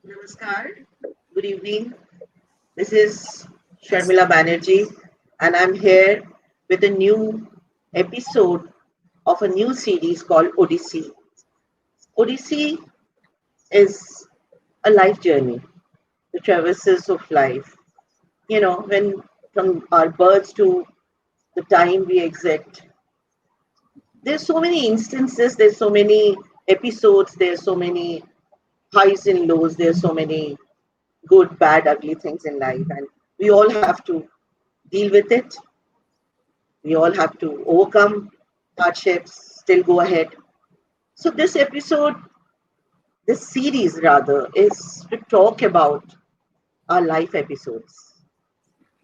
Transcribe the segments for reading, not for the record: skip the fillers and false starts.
Namaskar. Good evening. This is Sharmila Banerjee, and I'm here with a new episode of a new series called Odyssey. Odyssey is a life journey, the traverses of life. When from our birth to the time we exit, there's so many instances, there's so many episodes, there's so many highs and lows, there's so many good, bad, ugly things in life, and we all have to deal with it. We all have to overcome hardships, still go ahead. So, this episode, this series rather, is to talk about our life episodes.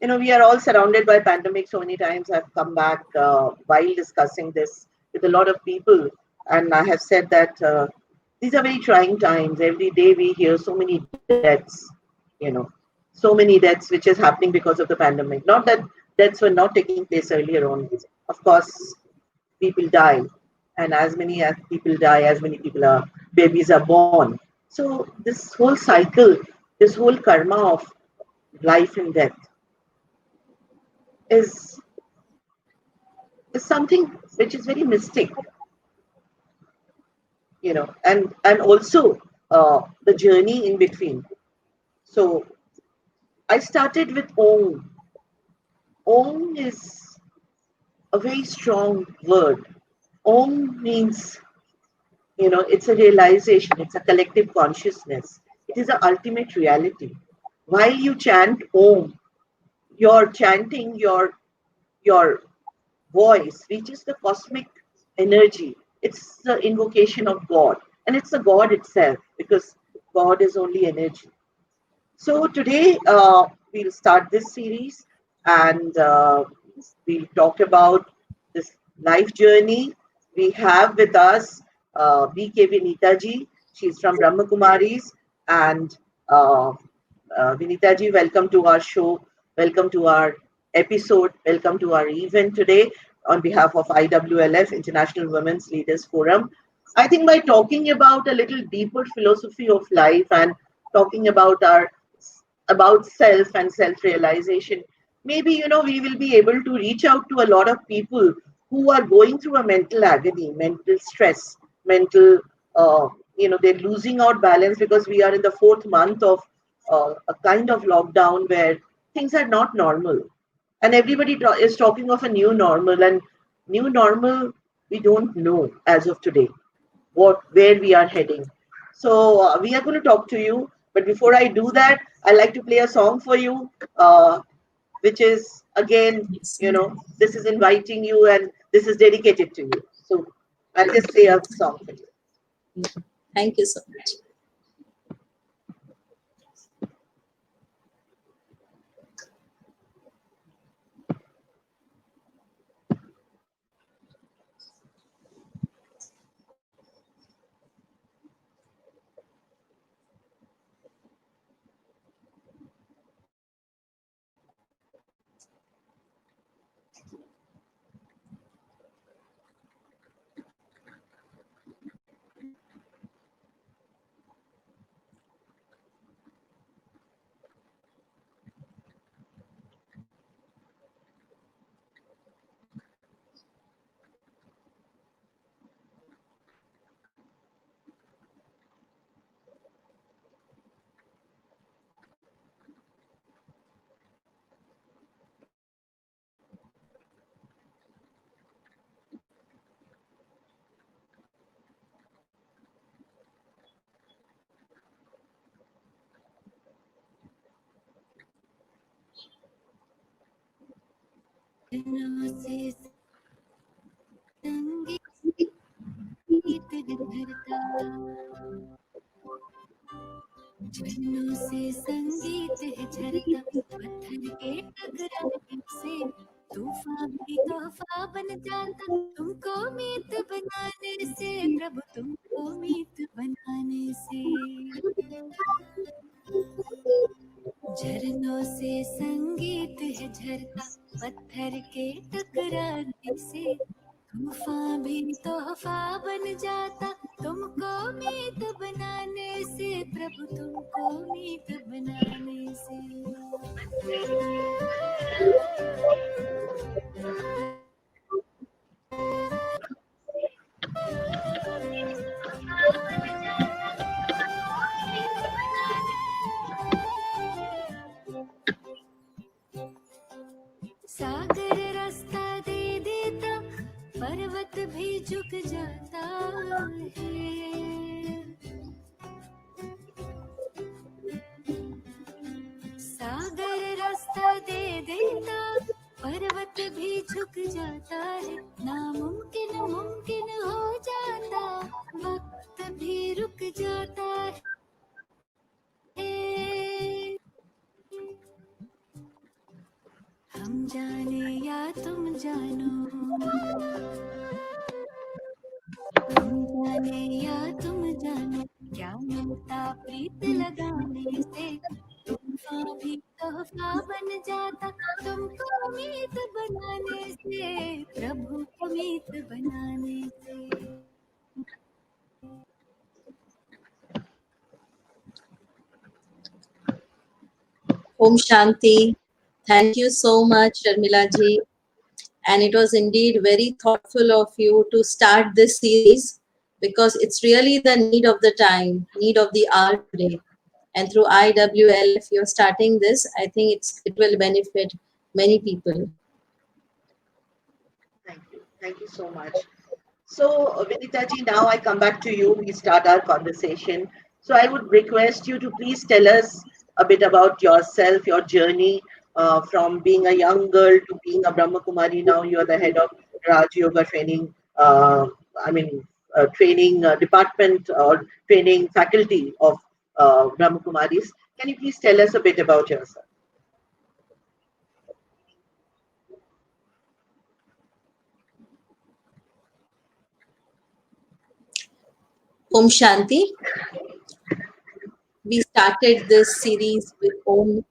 We are all surrounded by pandemic so many times. I've come back while discussing this with a lot of people, and I have said that these are very trying times. Every day we hear so many deaths, you know, so many deaths which is happening because of the pandemic. Not that deaths were not taking place earlier on. Of course, people die, and as many as people die, as many people are babies are born. So this whole cycle, this whole karma of life and death is is something which is very mystic, and also the journey in between. So I started with Om. Om is a very strong word. Om means, it's a realization, it's a collective consciousness. It is the ultimate reality. While you chant Om, you're chanting your voice reaches the cosmic energy. It's the invocation of God, and it's the God itself because God is only energy. So today we'll start this series, and we'll talk about this life journey. We have with us BK Vinita ji. She's from Brahma Kumaris, and uh, Vinita ji, welcome to our show. Welcome to our episode. Welcome to our event today on behalf of IWLF, International Women's Leaders Forum. I think by talking about a little deeper philosophy of life and talking about self and self-realization, maybe we will be able to reach out to a lot of people who are going through a mental agony, mental stress, mental they're losing out balance because we are in the fourth month of a kind of lockdown where things are not normal, and everybody is talking of a new normal, and new normal, we don't know as of today where we are heading. So we are going to talk to you, but before I do that, I like to play a song for you, which is again, Yes. this is inviting you and this is dedicated to you. So I'll just play a song for you. Thank you so much. झरनों से संगीत झरता, झरनों से संगीत है झरता, पत्थर के टकराने से तूफान भी तोहफा बन जाता, तुमको मीत बनाने से प्रभु, तुमको मीत बनाने से। झरनों से संगीत है झरता, पत्थर के टकराने से तूफान भी तोहफा बन जाता, तुमको मीत बनाने से प्रभु, तुमको मीत बनाने से। सागर रास्ता दे देता, पर्वत भी झुक जाता है। सागर रास्ता दे देता, पर्वत भी झुक जाता है। नामुमकिन मुमकिन हो जाता, वक्त भी रुक जाता है। हम जाने या तुम जानो, हम जाने या तुम जानो, क्या मिलता प्रीत लगाने से। तूफान भी तोहफा बन जाता, तुमको मीत बनाने से प्रभु, को मीत बनाने से। Om Shanti. Thank you so much, Sharmila ji. And it was indeed very thoughtful of you to start this series, because it's really the need of the time, need of the hour today. And through IWL, if you're starting this, I think it will benefit many people. Thank you so much. So, Vinita ji, now I come back to you. We start our conversation. So, I would request you to please tell us a bit about yourself, your journey from being a young girl to being a Brahma Kumari. Now you are the head of Raj Yoga training, training department or training faculty of Brahma Kumaris. Can you please tell us a bit about yourself? Om Shanti. We started this series with Om,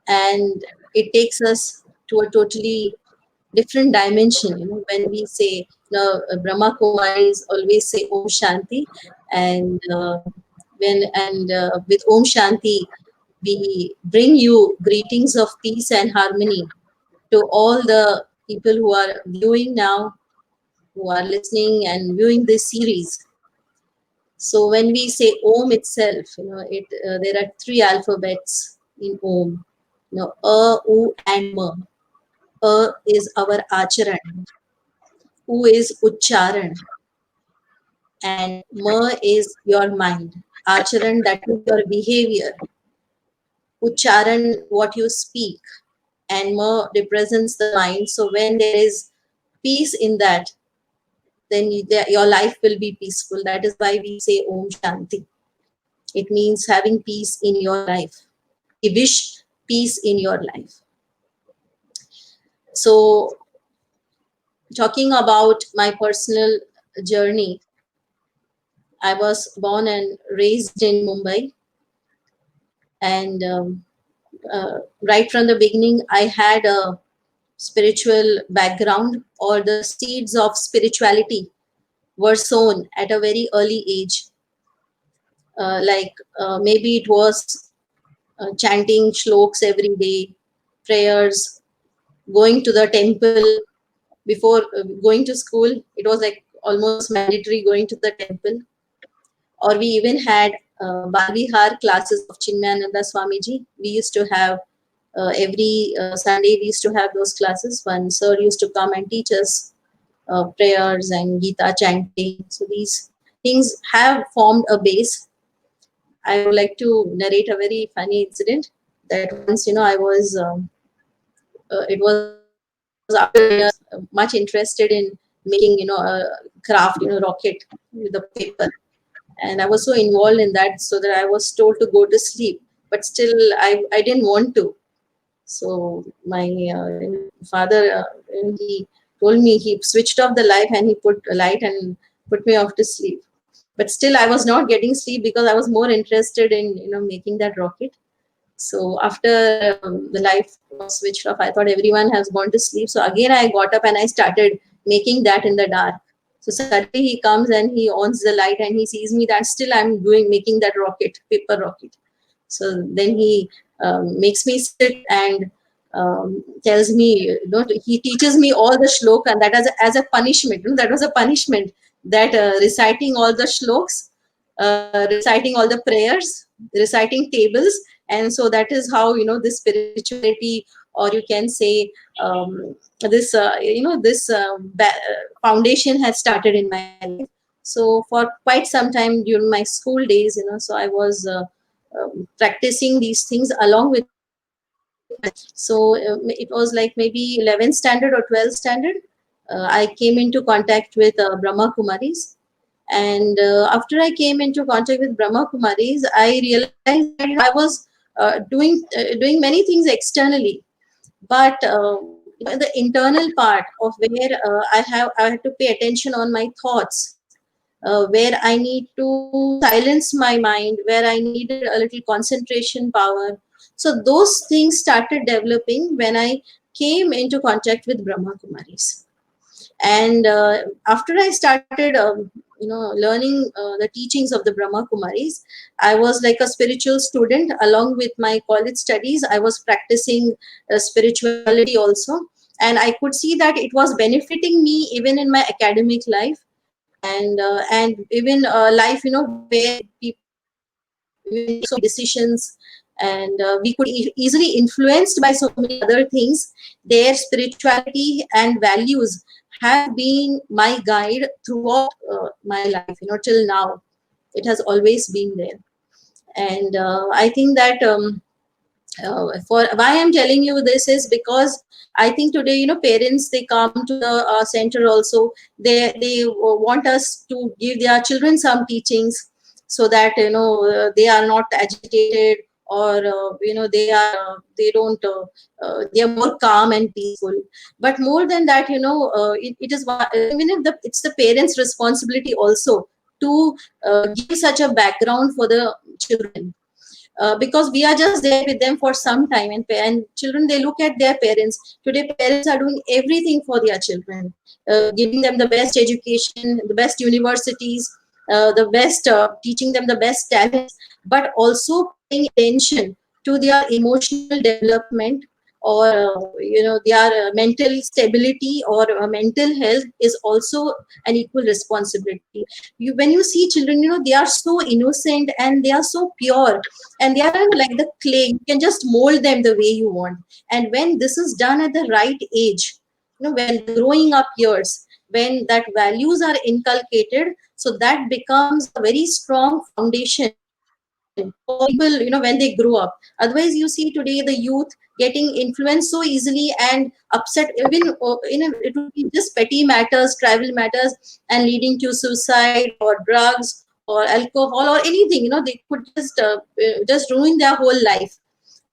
and it takes us to a totally different dimension. When we say, Brahma Kumaris always say Om Shanti, and with Om Shanti, we bring you greetings of peace and harmony to all the people who are viewing now, who are listening and viewing this series. So when we say Om itself, there are 3 alphabets in Om. A, U, and Ma. A is our Acharan, U is Ucharan, and Ma is your mind. Acharan, that is your behavior. Ucharan, what you speak, and Ma represents the mind. So when there is peace in that, then your life will be peaceful. That is why we say Om Shanti. It means having peace in your life. We wish peace in your life. So, talking about my personal journey, I was born and raised in Mumbai, and right from the beginning, I had a spiritual background, or the seeds of spirituality were sown at a very early age. Maybe it was chanting shloks every day, prayers, going to the temple. Before going to school, it was like almost mandatory going to the temple. Or we even had Bal Vihar classes of Chinmayananda Swamiji. We used to have every Sunday, we used to have those classes. One sir used to come and teach us prayers and Gita chanting. So these things have formed a base. I would like to narrate a very funny incident that once, I was it was after much interested in making, a craft, rocket with the paper. And I was so involved in that, so that I was told to go to sleep. But still, I didn't want to. So my father, he told me, he switched off the light and he put a light and put me off to sleep. But still, I was not getting sleep because I was more interested in, making that rocket. So after the light was switched off, I thought everyone has gone to sleep. So again, I got up and I started making that in the dark. So suddenly he comes and he ons the light and he sees me that still I'm making that rocket, paper rocket. So then he makes me sit and tells me, he teaches me all the shlok, and that as a punishment. That was a punishment, that reciting all the shloks, reciting all the prayers, reciting tables. And so that is how, this spirituality, or you can say, this this foundation has started in my life. So for quite some time during my school days, so I was practicing these things along with my friends. So it was like maybe 11th standard or 12th standard, I came into contact with Brahma Kumaris. And after I came into contact with Brahma Kumaris, I realized that, I was doing many things externally, but the internal part of where I had to pay attention on my thoughts, where I need to silence my mind, where I needed a little concentration power. So those things started developing when I came into contact with Brahma Kumaris. And after I started, learning the teachings of the Brahma Kumaris, I was like a spiritual student. Along with my college studies, I was practicing spirituality also, and I could see that it was benefiting me even in my academic life, and even life, where people even make so many decisions, and we could easily influenced by so many other things. Their spirituality and values have been my guide throughout my life, till now. It has always been there. And I think that for why I'm telling you this is because I think today, parents, they come to the center also. They want us to give their children some teachings, so that they are not agitated, or they don't they are more calm and peaceful. But more than that, it is even if it's the parents' responsibility also to give such a background for the children, because we are just there with them for some time, and children, they look at their parents. Today parents are doing everything for their children, giving them the best education, the best universities, the best teaching them the best talents, but also paying attention to their emotional development, or their mental stability, or mental health is also an equal responsibility. When you see children, they are so innocent and they are so pure, and they are like the clay. You can just mold them the way you want. And when this is done at the right age, when the growing up years, when that values are inculcated, so that becomes a very strong foundation for people, when they grow up. Otherwise, you see today the youth getting influenced so easily and upset, even it would be just petty matters, trivial matters, and leading to suicide or drugs or alcohol or anything. They could just ruin their whole life.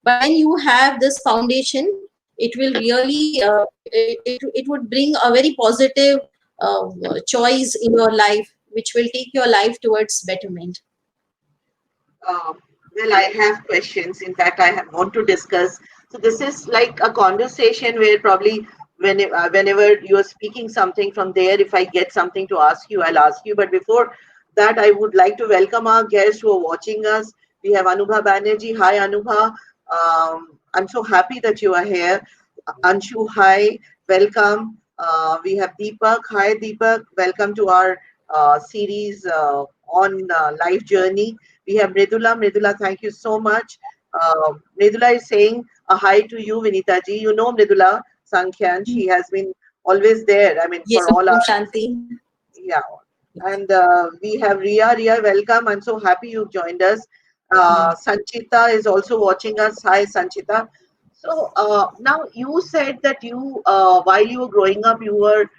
But when you have this foundation, it will really it would bring a very positive choice in your life, which will take your life towards betterment. Um, well, I have questions. In fact, want to discuss. So this is like a conversation where probably whenever you are speaking something from there, if I get something to ask you, I'll ask you. But before that, I would like to welcome our guests who are watching us. We have Anubha Banerjee. Hi, Anubha. I'm so happy that you are here. Anshu, hi. Welcome. We have Deepak. Hi, Deepak. Welcome to our series on life journey. We have Mridula. Mridula, thank you so much. Mridula is saying a hi to you, Vinita ji. You know Mridula Sankhyan. She has been always there. I mean, Yes, for all Om our, Shanti. yeah. And we have Ria. Ria, welcome. I'm so happy you joined us. Sanchita is also watching us. Hi, Sanchita. So now you said that you, while you were growing up, you were,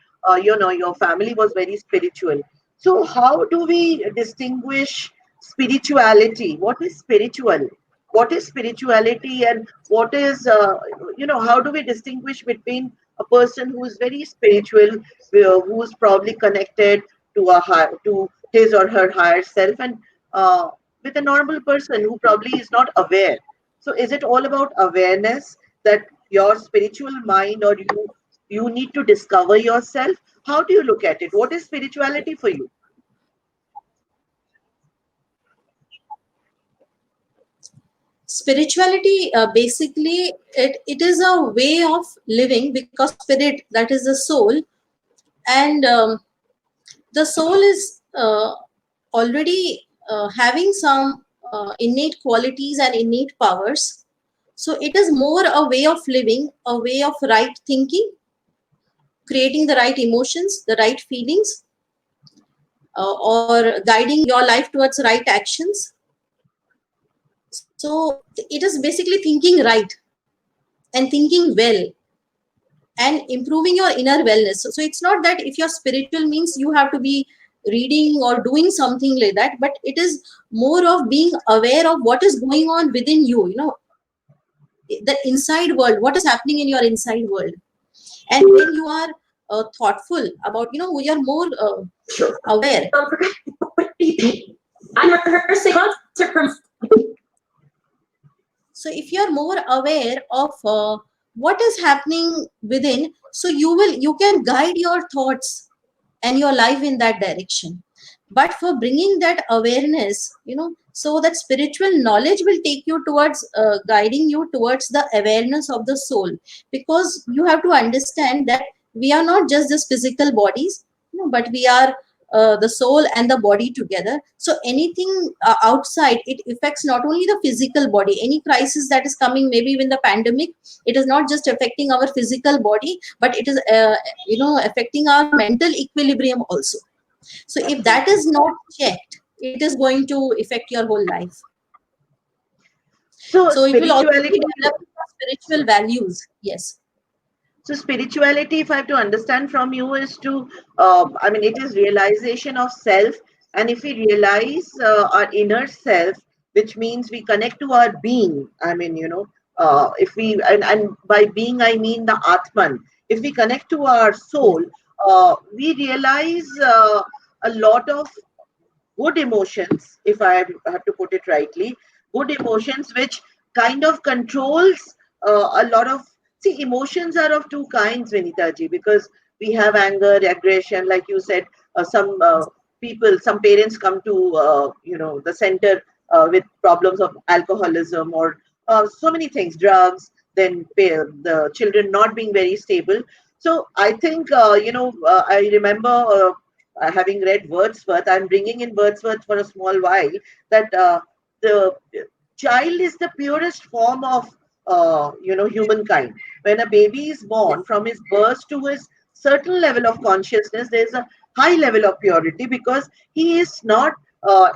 your family was very spiritual. So how do we distinguish spirituality? What is spiritual? What is spirituality, and what is, how do we distinguish between a person who is very spiritual, who is probably connected to to his or her higher self, and uh, with a normal person who probably is not aware? So is it all about awareness, that your spiritual mind, or you need to discover yourself? How do you look at it? What is spirituality for you? Spirituality, basically, it is a way of living, because spirit, that is the soul, and the soul is already having some innate qualities and innate powers. So it is more a way of living, a way of right thinking, creating the right emotions, the right feelings, or guiding your life towards right actions. So it is basically thinking right and thinking well and improving your inner wellness. So it's not that if you're spiritual means you have to be reading or doing something like that, but it is more of being aware of what is going on within you, the inside world, what is happening in your inside world. And when you are thoughtful about, you're more aware. I'm rehearsing concert from. So if you're more aware of what is happening within, so you can guide your thoughts and your life in that direction. But for bringing that awareness, so that spiritual knowledge will take you towards guiding you towards the awareness of the soul, because you have to understand that we are not just this physical bodies, but we are the soul and the body together. So anything outside, it affects not only the physical body. Any crisis that is coming, maybe in the pandemic, it is not just affecting our physical body, but it is affecting our mental equilibrium also. So if that is not checked, it is going to affect your whole life. So So it will also be spirituality. developing spiritual values. Yes. So spirituality, if I have to understand from you, is to, it is realization of self. And if we realize our inner self, which means we connect to our being. If we, and by being, I mean the Atman. If we connect to our soul, we realize a lot of good emotions, if I have to put it rightly, good emotions which kind of controls a lot of. See, emotions are of two kinds, Vinita ji, because we have anger, aggression, like you said. Some people, some parents come to the center with problems of alcoholism, or so many things, drugs. Then the children not being very stable. So I think I remember. Having read Wordsworth, I'm bringing in Wordsworth for a small while, that the child is the purest form of humankind. When a baby is born, from his birth to his certain level of consciousness, there's a high level of purity, because he is not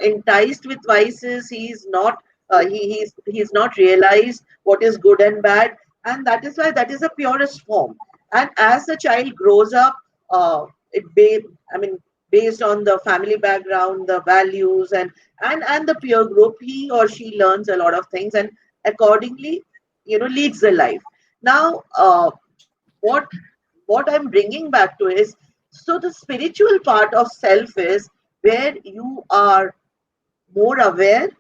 enticed with vices. He is not. He's not realized what is good and bad, and that is why that is the purest form. And as the child grows up, it I mean based on the family background, the values, and the peer group, he or she learns a lot of things, and accordingly, leads the life. Now, what what I'm bringing back to is, so the spiritual part of self is where you are more aware.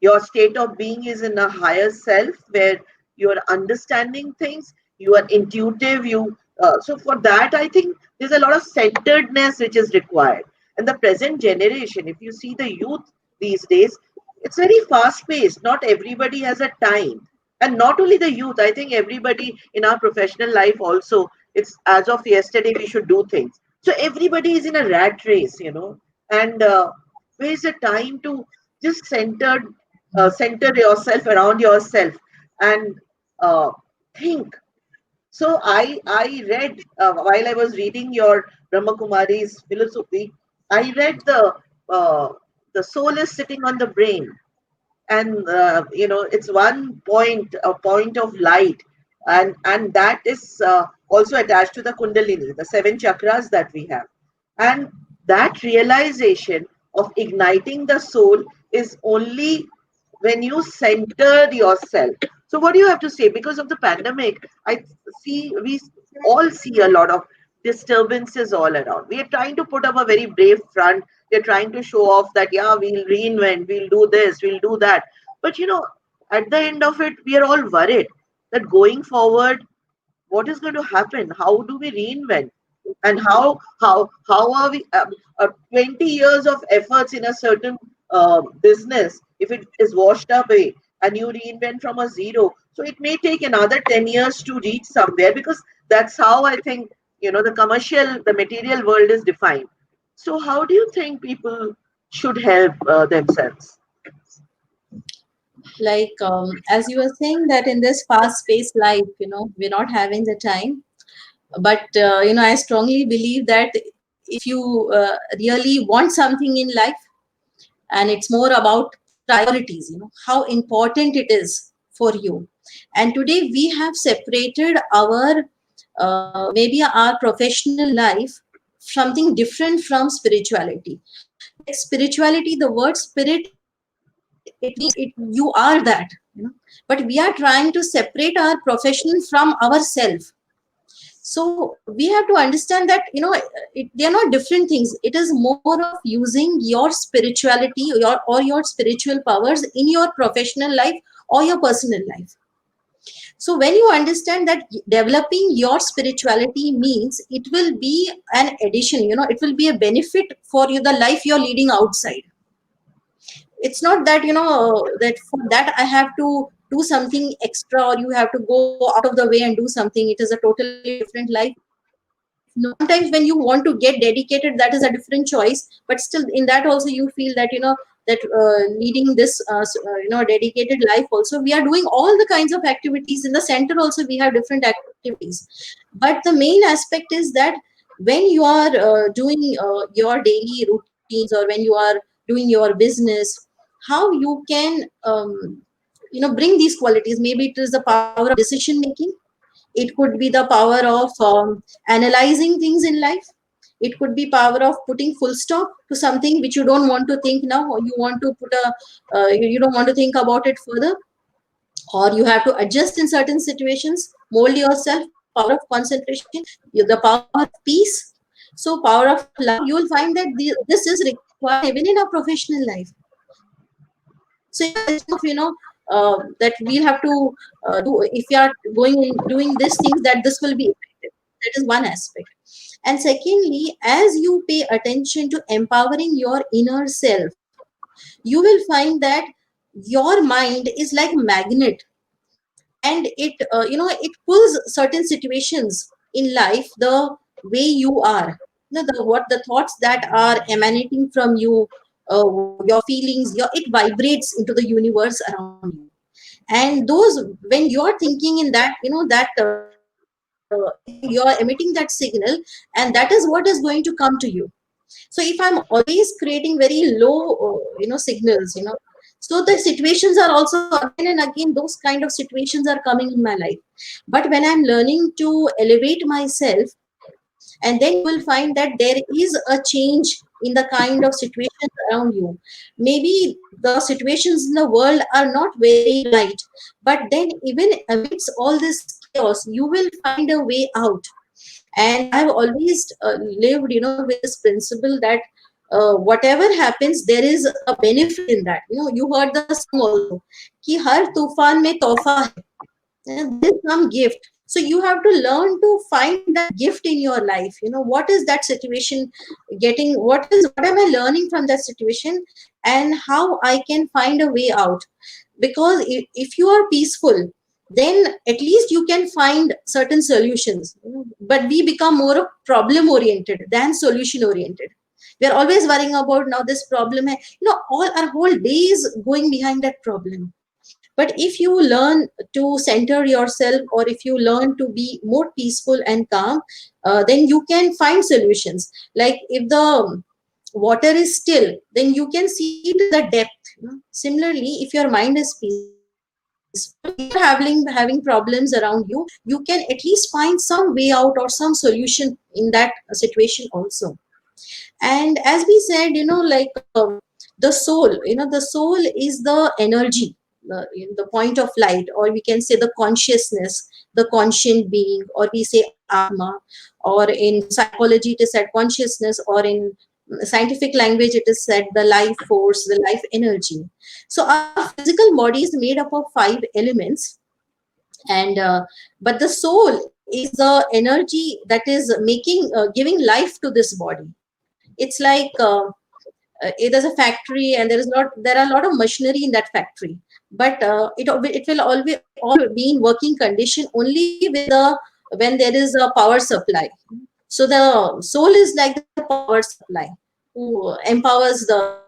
Your state of being is in a higher self, where you are understanding things, you are intuitive. So for that, I think there's a lot of centeredness which is required. And the present generation, if you see the youth these days, it's very fast paced. Not everybody has a time. And not only the youth, I think everybody in our professional life also, it's as of yesterday we should do things. So everybody is in a rat race, and where's the time to just center yourself around yourself, and uh, think. So I read, while I was reading your Brahma Kumari's philosophy, I read uh, the soul is sitting on the brain, and it's one point, a point of light, and that is also attached to the kundalini, the seven chakras that we have. And that realization of igniting the soul is only when you center yourself. So what do you have to say? Because of the pandemic, I see we all see a lot of disturbances all around. We are trying to put up a very brave front. We're trying to show off that yeah, we'll reinvent, we'll do this, we'll do that. But at the end of it, we are all worried that going forward, what is going to happen? How do we reinvent? And how are we 20 years of efforts in a certain business, if it is washed away and you reinvent from a zero, so it may take another 10 years to reach somewhere, because that's how I think the material world is defined. So how do you think people should help themselves? Like as you were saying that in this fast-paced life, we're not having the time. But I strongly believe that if you really want something in life, and it's more about priorities, how important it is for you. And today we have separated our maybe our professional life something different from spirituality. Like spirituality, the word spirit, it means it you are that, but we are trying to separate our profession from ourselves. So we have to understand that they are not different things. It is more of using your spirituality or your spiritual powers in your professional life or your personal life. So when you understand that developing your spirituality means it will be an addition, it will be a benefit for you, the life you're leading outside. It's not that that for that I have to do something extra, or you have to go out of the way and do something. It is a totally different life. No, sometimes when you want to get dedicated, that is a different choice, but still in that also you feel that that leading this dedicated life, also we are doing all the kinds of activities in the center. Also we have different activities, but the main aspect is that when you are doing your daily routines, or when you are doing your business, how you can bring these qualities. Maybe it is the power of decision making, it could be the power of analyzing things in life, it could be power of putting full stop to something which you don't want to think now, or you want to put a you don't want to think about it further, or you have to adjust in certain situations, mold yourself, power of concentration, the power of peace, so power of love. You will find that this is required even in our professional life. So it's not of that we'll have to do, if you are going in doing these things, that this will be effective. That is one aspect. And secondly, as you pay attention to empowering your inner self, you will find that your mind is like a magnet, and it it pulls certain situations in life the way you are. What the thoughts that are emanating from you, your feelings, it vibrates into the universe around you. And those, when you're thinking in that, you're emitting that signal, and that is what is going to come to you. So if I'm always creating very low signals, so the situations are also again and again, those kind of situations are coming in my life. But when I'm learning to elevate myself, and then you will find that there is a change in the kind of situations around you. Maybe the situations in the world are not very bright, but then even amidst all this chaos, you will find a way out. And I've always lived with this principle that whatever happens, there is a benefit in that. You heard the song also, ki har tufan mein tohfa hai. There is some gift. So you have to learn to find that gift in your life. What is that situation getting, what am I learning from that situation, and how I can find a way out. Because if you are peaceful, then at least you can find certain solutions. But we become more of problem oriented than solution oriented. We are always worrying about, now this problem hai. All our whole day is going behind that problem. But if you learn to center yourself, or if you learn to be more peaceful and calm, then you can find solutions. Like if the water is still, then you can see the depth. Similarly, if your mind is peaceful, You're having problems around you, you can at least find some way out or some solution in that situation also. And as we said, like the soul, the soul is the energy, the point of light, or we can say the consciousness, the conscient being, or we say atma, or in psychology it is said consciousness, or in scientific language it is said the life force, the life energy. So our physical body is made up of 5 elements, and but the soul is the energy that is giving life to this body. It's like it is a factory, and there are a lot of machinery in that factory, but it will always all be in working condition only when there is a power supply. So the soul is like the power supply who empowers the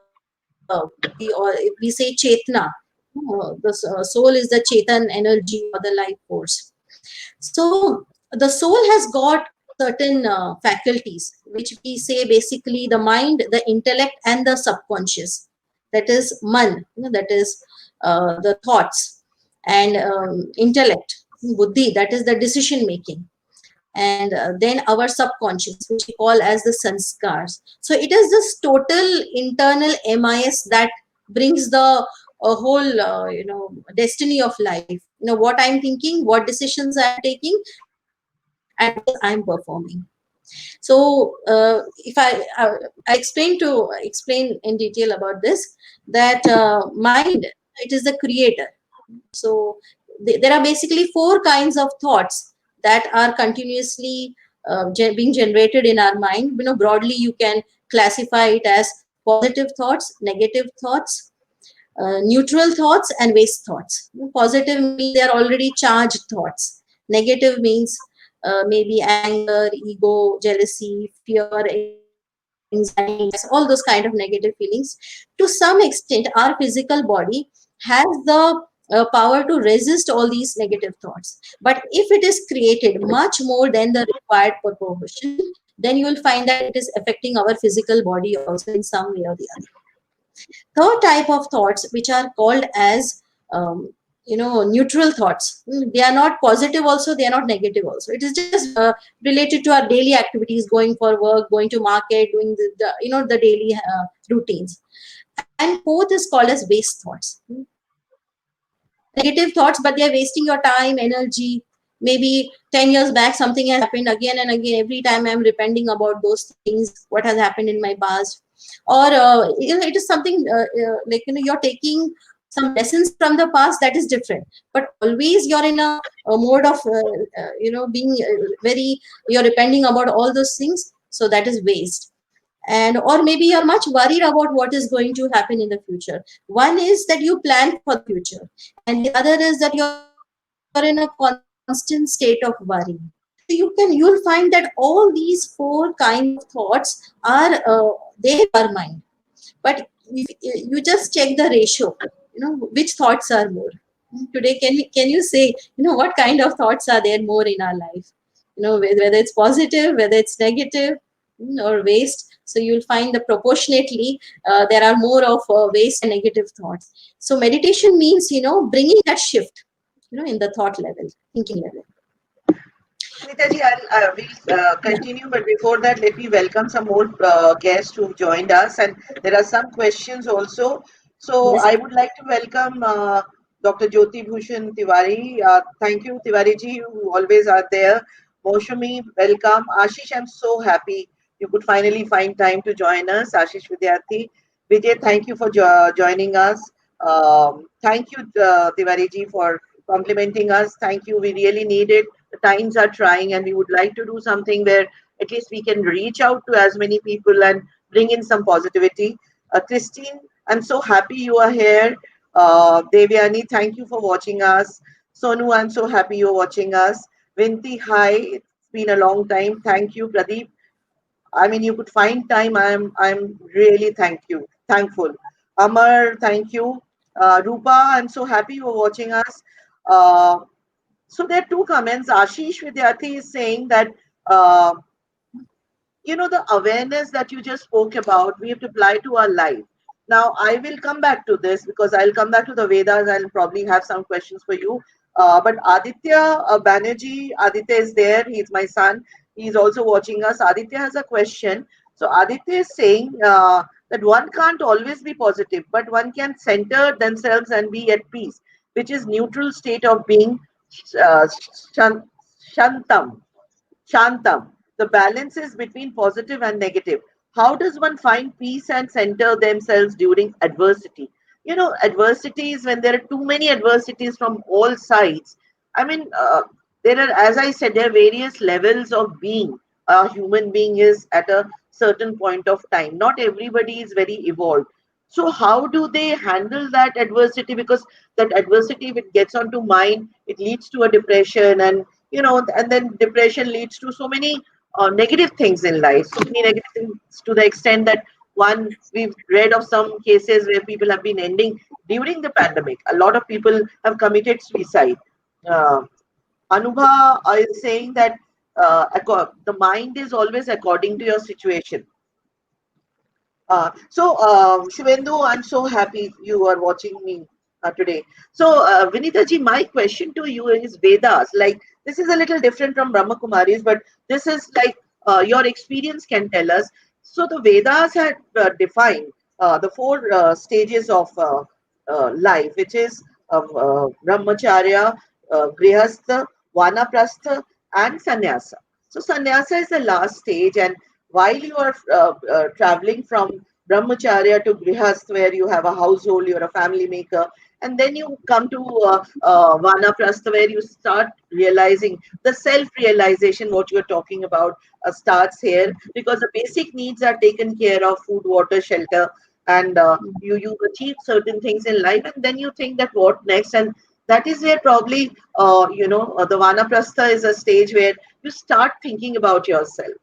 body, or if we say chetna, the soul is the chetan energy or the life force. So the soul has got certain faculties, which we say basically the mind, the intellect, and the subconscious. That is man, that is the thoughts, and intellect, buddhi, that is the decision making, and then our subconscious, which we call as the sanskars. So it is this total internal MIS that brings the a whole destiny of life. What I'm thinking, what decisions I'm taking, and what I'm performing. So if I explain in detail about this, that mind, it is the creator. So there are basically 4 kinds of thoughts that are continuously being generated in our mind. Broadly you can classify it as positive thoughts, negative thoughts, neutral thoughts, and waste thoughts. Positive means they are already charged thoughts. Negative means maybe anger, ego, jealousy, fear, anxiety, stress, all those kind of negative feelings. To some extent, our physical body has the power to resist all these negative thoughts. But if it is created much more than the required proportion, then you will find that it is affecting our physical body also in some way or the other. Third type of thoughts, which are called as neutral thoughts. They are not positive also, they are not negative also. It is just related to our daily activities, going for work, going to market, doing the daily routines. And fourth is called as waste thoughts. They are negative thoughts, but they are wasting your time, energy. Maybe 10 years back something has happened, again and again, every time I'm repenting about those things, what has happened in my past. Or it is something like you're taking some lessons from the past, that is different. But always you're in a mode of being very, you're repenting about all those things, so that is waste. And or maybe you're much worried about what is going to happen in the future. One is that you plan for the future, and the other is that you're in a constant state of worry. So you'll find that all these 4 kinds of thoughts are there in our mind. But if you just check the ratio, which thoughts are more. Today, can you say, what kind of thoughts are there more in our life? Whether it's positive, whether it's negative, or waste. So you'll find that proportionately there are more of waste and negative thoughts. So meditation means, bringing that shift, in the thought level, thinking level. Sunita ji, we'll continue, but before that, let me welcome some more guests who've joined us, and there are some questions also. So Yes. I would like to welcome Dr. Jyoti Bhushan Tiwari. Thank you, Tiwari ji, who always are there. Moshumi, welcome. Ashish, I'm so happy you could finally find time to join us. Ashish Vidyarthi. Vijay, thank you for joining us. Thank you, Tiwari ji, for complimenting us. Thank you. We really need it. The times are trying, and we would like to do something where at least we can reach out to as many people and bring in some positivity. Christine, I'm so happy you are here. Devyani, thank you for watching us. Sonu, I'm so happy you're watching us. Vinti, hi. It's been a long time. Thank you. Pradeep, I mean, you could find time. I'm really thankful. Amar, thank you. Rupa, I'm so happy you are watching us. Uh, so there are 2 comments. Ashish Vidyarthi is saying that the awareness that you just spoke about, we have to apply to our life. Now, I will come back to this because I'll come back to the Vedas. I'll probably have some questions for you. But Aditya Banerjee, Aditya is there. He's my son. He's also watching us. Aditya has a question. So, Aditya is saying that one can't always be positive, but one can center themselves and be at peace, which is neutral state of being uh, shan- shantam. Shantam. The balance is between positive and negative. How does one find peace and center themselves during adversity? You know, adversity is when there are too many adversities from all sides. I mean, there are, as I said, there are various levels of being. A human being is at a certain point of time. Not everybody is very evolved. So, how do they handle that adversity? Because that adversity, if it gets onto mind, it leads to a depression, and and then depression leads to so many negative things in life, so many negative things to the extent that we've read of some cases where people have been ending during the pandemic. A lot of people have committed suicide. uh, Anubha is saying that the mind is always according to your situation. Shivendu, I'm so happy you are watching me today. So, Vinita ji, my question to you is Vedas. Like, this is a little different from Brahma Kumaris, but this is like your experience can tell us. So, the Vedas had defined the four stages of life, which is Brahmacharya, Grihastha, Vanaprastha, and Sannyasa. So, Sannyasa is the last stage, and while you are traveling from brahmacharya to grihast, where you have a household, you're a family maker, and then you come to vanaprastha, where you start realizing the self-realization. What you're talking about starts here, because the basic needs are taken care of: food, water, shelter, and you achieve certain things in life, and then you think that what next, and that is where probably the vanaprastha is a stage where you start thinking about yourself.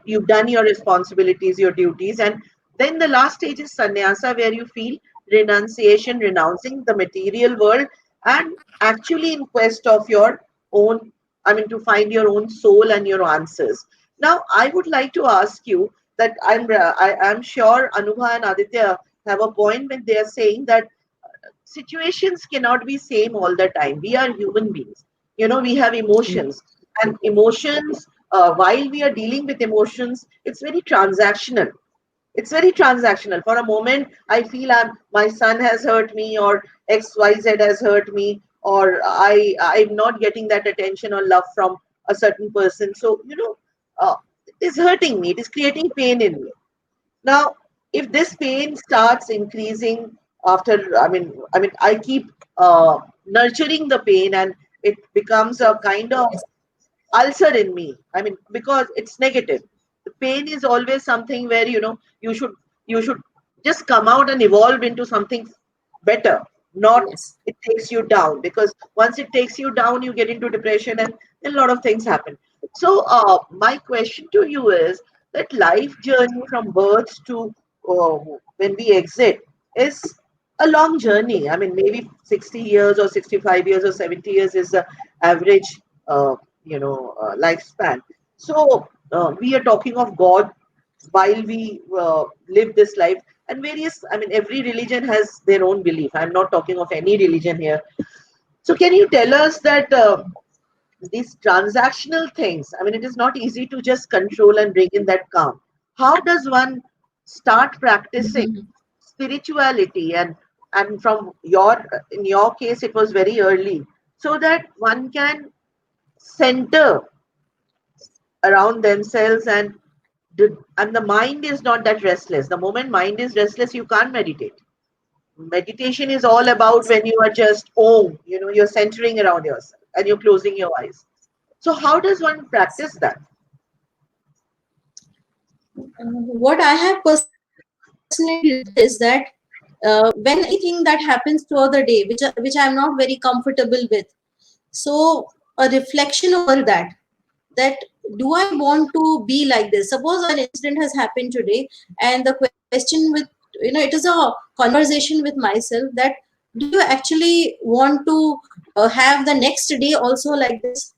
You've done your responsibilities, your duties, and then the last stage is sannyasa, where you feel renunciation, renouncing the material world, and actually in quest of your own, I mean, to find your own soul and your answers. Now, I would like to ask you that I'm sure Anubha and Aditya have a point when they are saying that situations cannot be same all the time. We are human beings. We have emotions, and emotions, while we are dealing with emotions, it's very transactional. It's very transactional. For a moment, I feel my son has hurt me, or XYZ has hurt me, or I'm not getting that attention or love from a certain person. So, it is hurting me. It is creating pain in me. Now, if this pain starts increasing after, I keep nurturing the pain, and it becomes a kind of Yes. ulcer in me. I mean, because it's negative. The pain is always something where you should just come out and evolve into something better. Not Yes. it takes you down, because once it takes you down, you get into depression, and a lot of things happen. So, my question to you is that life journey from birth to uh, when we exit is a long journey. I mean, maybe 60 years or 65 years or 70 years is the average uh, lifespan. So we are talking of God while we live this life, and various, I mean, every religion has their own belief. I'm not talking of any religion here. So can you tell us that these transactional things, I mean, it is not easy to just control and bring in that calm. How does one start practicing Mhm. spirituality, and from your in your case it was very early, so that one can center around themselves, and the mind is not that restless. The moment mind is restless, you can't meditate. Meditation is all about when you are just you're centering around yourself and you're closing your eyes. So how does one practice that? What I have personally learned is that when anything that happens throughout the day, which I'm not very comfortable with, so a reflection over that do I want to be like this? Suppose an incident has happened today, and the question with it is a conversation with myself that do you actually want to have the next day also like this,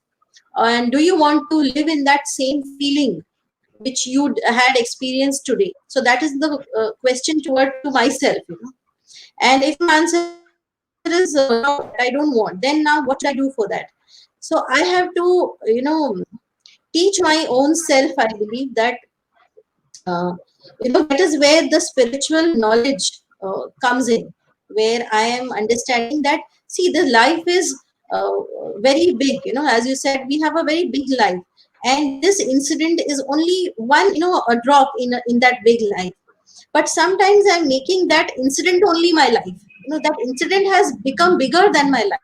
and do you want to live in that same feeling which you had experienced today? So that is the question toward to myself, and if my answer is no, that I don't want, then now what should I do for that? So I have to, teach my own self, I believe that, uh, that is where the spiritual knowledge comes in, where I am understanding that, see, the life is uh, very big, as you said, we have a very big life, and this incident is only one, a drop in that big life. But sometimes I'm making that incident only my life, that incident has become bigger than my life.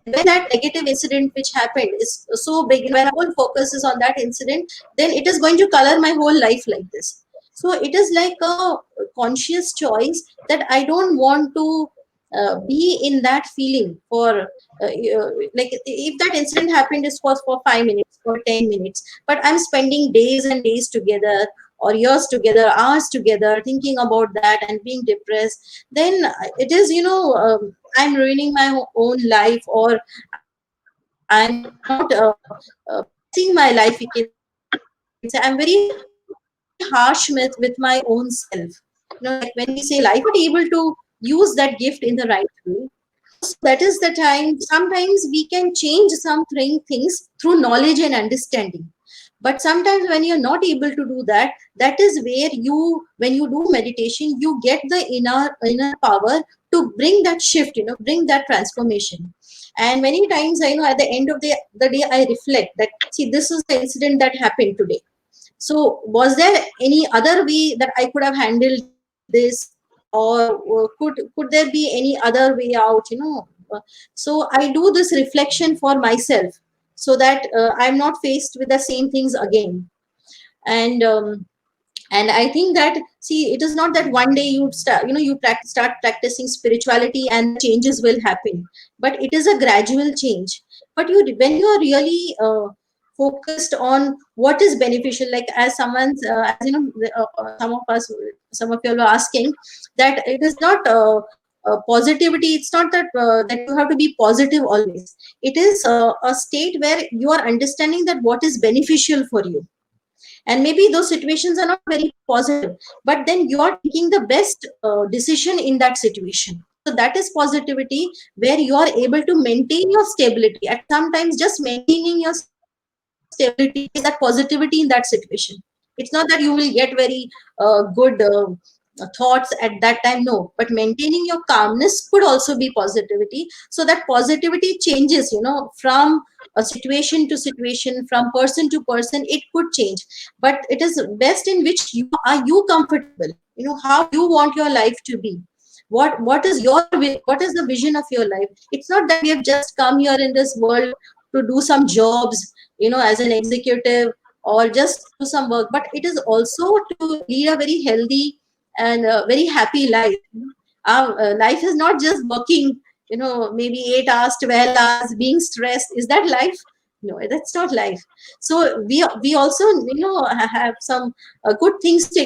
And when that negative incident which happened is so big, when my whole focus is on that incident, then it is going to color my whole life like this. So it is like a conscious choice that I don't want to be in that feeling for like, if that incident happened is for 5 minutes, for 10 minutes, but I'm spending days and days together, or years together, hours together, thinking about that and being depressed, then it is, I'm ruining my own life, or I'm not practicing my life, we can say. I'm very harsh with my own self. Like when we say life is not able to use that gift in the right way. So that is the time. Sometimes we can change some things through knowledge and understanding. But sometimes when you're not able to do that, that is where when you do meditation, you get the inner power to bring that shift, bring that transformation. And many times, at the end of the day, I reflect that, see, this is the incident that happened today. So was there any other way that I could have handled this, or could there be any other way out, so I do this reflection for myself, so that I'm not faced with the same things again. And and I think that, see, it is not that one day you start, start practicing spirituality and the changes will happen, but it is a gradual change. But when you are really focused on what is beneficial, like as someone's as some of you are asking, that it is not positivity, it's not that you have to be positive always. It is a state where you are understanding that what is beneficial for you, and maybe those situations are not very positive, but then you are taking the best decision in that situation. So that is positivity, where you are able to maintain your stability. At sometimes just maintaining your stability is that positivity in that situation. It's not that you will get very good thoughts at that time, no, but maintaining your calmness could also be positivity. So that positivity changes, from a situation to situation, from person to person, it could change. But it is best in which you comfortable, how you want your life to be. What is what is the vision of your life? It's not that we have just come here in this world to do some jobs, as an executive, or just do some work, but it is also to lead a very healthy and very happy life. Our life is not just working, maybe 8 hours, 12 hours, being stressed. Is that life? No, that's not life. So we also, have some good things to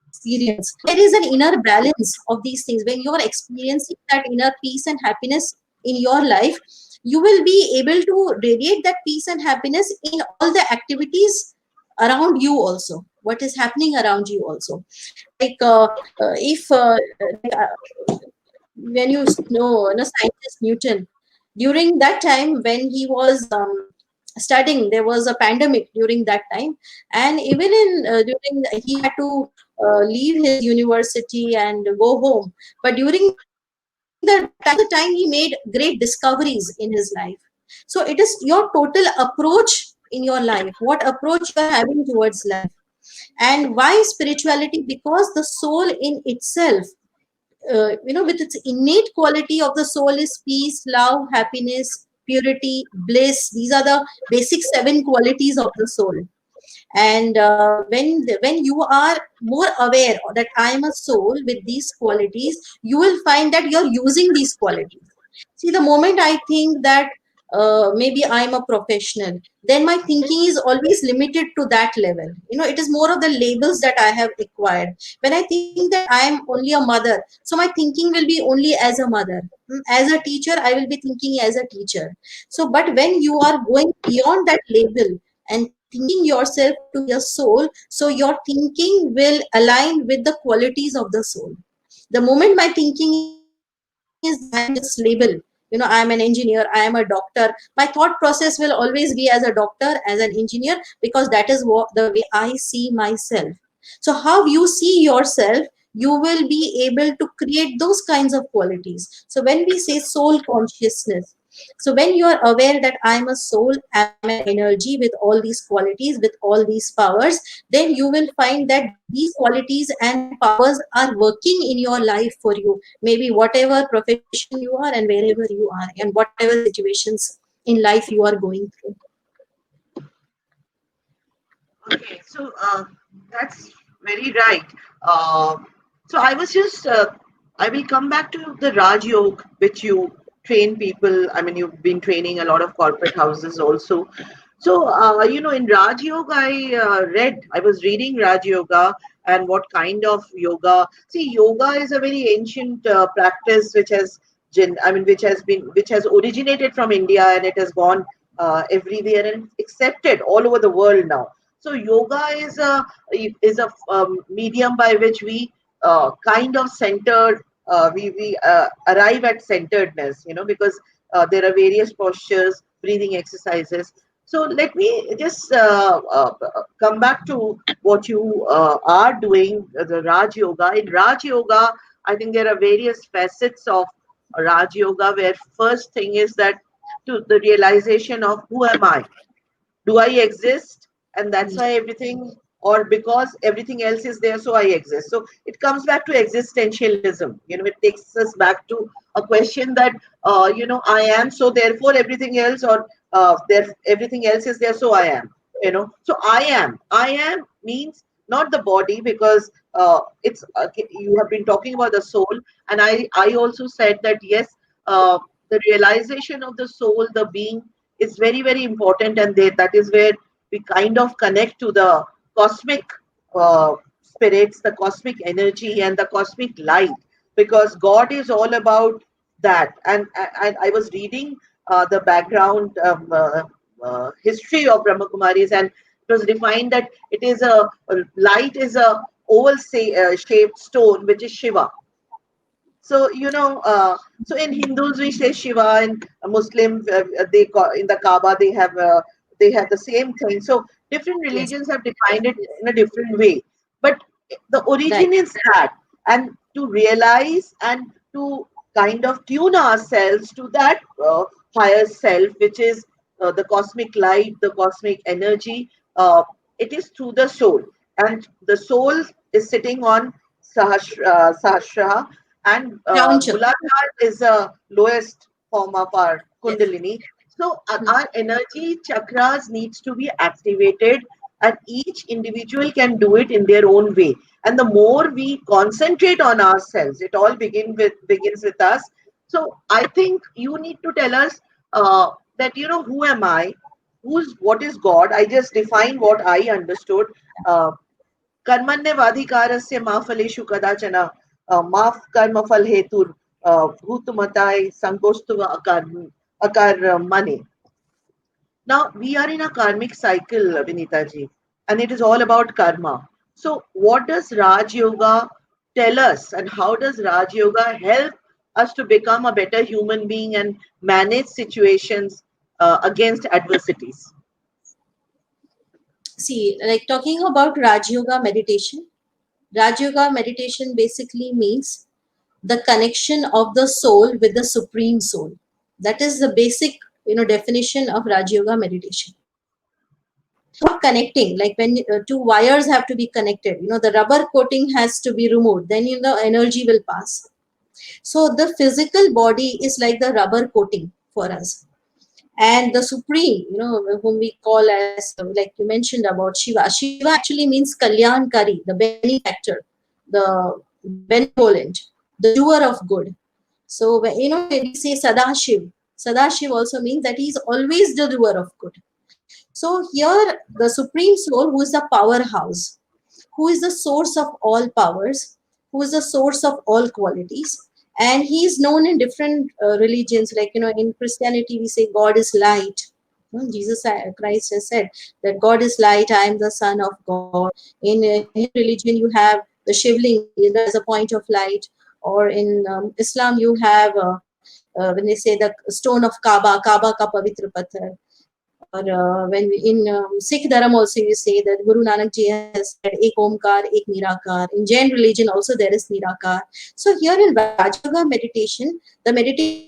experience. There is an inner balance of these things. When you are experiencing that inner peace and happiness in your life, you will be able to radiate that peace and happiness in all the activities around you also, what is happening around you also. Like if like, when scientist Newton, during that time when he was studying, there was a pandemic during that time, and even in during he had to leave his university and go home. But during that was the time he made great discoveries in his life. So it is your total approach in your life, what approach you are having towards life. And why spirituality? Because the soul in itself, with its innate quality of the soul, is peace, love, happiness, purity, bliss. These are the basic 7 qualities of the soul. And when you are more aware that I am a soul with these qualities, you will find that you're using these qualities. See, the moment I think that maybe I'm a professional, then my thinking is always limited to that level. It is more of the labels that I have acquired. When I think that I am only a mother, so my thinking will be only as a mother. As a teacher, I will be thinking as a teacher. So, but when you are going beyond that label and thinking yourself to be a soul, so your thinking will align with the qualities of the soul. The moment my thinking is that I am just label, I am an engineer, I am a doctor, my thought process will always be as a doctor, as an engineer, because that is what the way I see myself. So how you see yourself, you will be able to create those kinds of qualities. So when we say soul consciousness, so when you are aware that I'm a soul, I'm an energy with all these qualities, with all these powers, then you will find that these qualities and powers are working in your life for you. Maybe whatever profession you are and wherever you are, and whatever situations in life you are going through. Okay, so that's very right. Uh, so I was just, I will come back to the Raj Yoga, which you train people. I mean, you've been training a lot of corporate houses also. So, in Raj Yoga, I was reading Raj Yoga and what kind of yoga. See, yoga is a very ancient practice which has, which has originated from India and it has gone everywhere and accepted all over the world now. So yoga is a medium by which we kind of centered. We arrive at centeredness, because there are various postures, breathing exercises. So let me just come back to what you are doing, the Raj Yoga. In Raj Yoga, I think there are various facets of Raj Yoga, where first thing is that to the realization of who am I? Do I exist? And that's why everything, or because everything else is there, so I exist. So it comes back to existentialism. It takes us back to a question that, I am, so therefore everything else, or everything else is there, so I am. So I am means not the body, because it's you have been talking about the soul, and I also said that yes, the realization of the soul, the being, is very, very important, and that is where we kind of connect to the cosmic spirits, the cosmic energy, and the cosmic light, because God is all about that. And I was reading the background history of Brahma Kumaris, and it was defined that it is a light is a oval shaped stone, which is Shiva. So so in Hindus we say Shiva, and Muslim they call, in the Kaaba they have the same thing. So different Yes, religions have defined it in a different way, but the origin right. is that, and to realize and to kind of tune ourselves to that higher self, which is the cosmic light, the cosmic energy. It is through the soul, and the soul is sitting on Sahasrara, and Crown chakra. Muladhara is the lowest form of our Yes. Kundalini. So Hmm. our energy chakras needs to be activated, and each individual can do it in their own way. And the more we concentrate on ourselves, it all begins with us. So I think you need to tell us that who am I, what is God. I just defined what I understood. Uh, कर्मण्यवाधिकारस्य मा फलेषु कदाचन मा कर्मफल हेतुर भूतमताय संकोस्तुव अकार Now we are in a karmic cycle, Vinita ji, and it is all about karma. So what does Raj Yoga tell us, and how does Raj Yoga help us to become a better human being and manage situations against adversities? See, like talking about Raj Yoga meditation. Raj Yoga meditation basically means the connection of the soul with the supreme soul. That is the basic, definition of Raj Yoga meditation. Without connecting, like when two wires have to be connected, the rubber coating has to be removed. Then energy will pass. So the physical body is like the rubber coating for us, and the supreme, whom we call as, like you mentioned about Shiva. Shiva actually means Kalyankari, the benefactor, the benevolent, the doer of good. So when we say Sadashiv, Sadashiv also means that he is always the doer of good. So here the supreme soul, who is the powerhouse, who is the source of all powers, who is the source of all qualities. And he is known in different religions. Like, in Christianity, we say God is light. Jesus Christ has said that God is light, I am the Son of God. In Hindu religion, you have the Shivling, as a point of light, or in Islam, you have when they say the stone of Kaaba, Kaaba ka pavitra pathar. Or when in Sikh Dharam also you say that Guru Nanak Ji has said Ek Omkar, Ek Nirakar. In Jain religion also there is Nirakar. So here in Raja Yoga meditation, the meditation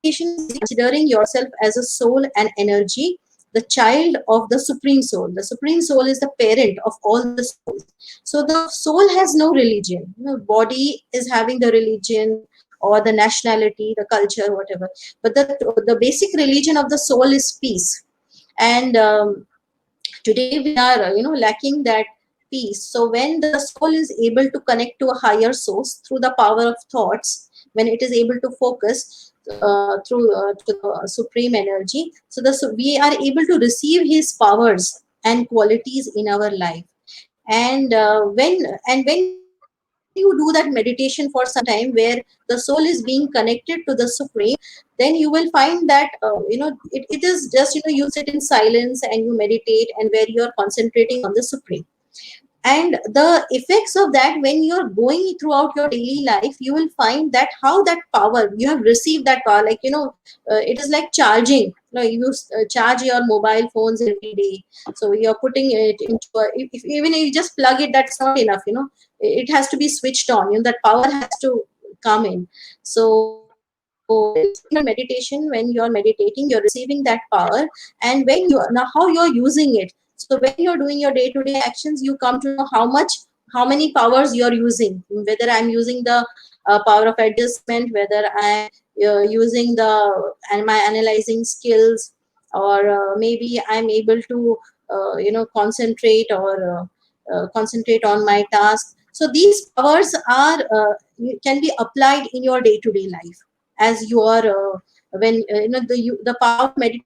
is basically considering yourself as a soul and energy, the child of the Supreme Soul. The Supreme Soul is the parent of all the souls. So the soul has no religion. Body is having the religion or the nationality, the culture, whatever. But the basic religion of the soul is peace. And today we are lacking that peace. So when the soul is able to connect to a higher source through the power of thoughts, when it is able to focus through to the supreme energy, so we are able to receive his powers and qualities in our life. And when you do that meditation for some time, where the soul is being connected to the supreme, then you will find that it is just you sit in silence and you meditate, and where you are concentrating on the supreme. And the effects of that, when you're going throughout your daily life, you will find that how that power you have received, that power, like it is like charging. You charge your mobile phones every day, so you're putting it into if even if you just plug it, that's not enough. It has to be switched on. That power has to come in. So in your meditation, when you're meditating, you're receiving that power. And when you now how you're using it, so when you're doing your day-to-day actions, you come to know how many powers you're using, whether I'm using the power of adjustment, whether I'm using the and my analyzing skills, or maybe I'm able to concentrate, or concentrate on my task. So these powers are can be applied in your day-to-day life, as you are when the power of meditation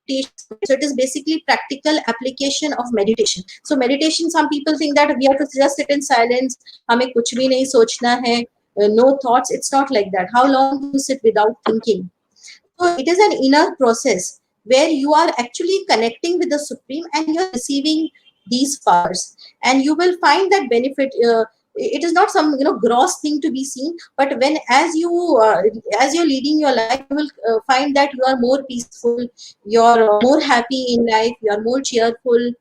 is great. So it is basically practical application of meditation. So meditation, some people think that we have to just sit in silence, हमें कुछ भी नहीं सोचना है, no thoughts. It's not like that. How long can you sit without thinking? So it is an inner process where you are actually connecting with the supreme and you're receiving these powers, and you will find that benefit. It is not some gross thing to be seen, but when as you're leading your life, you will find that you are more peaceful, you're more happy in life, you are more cheerful,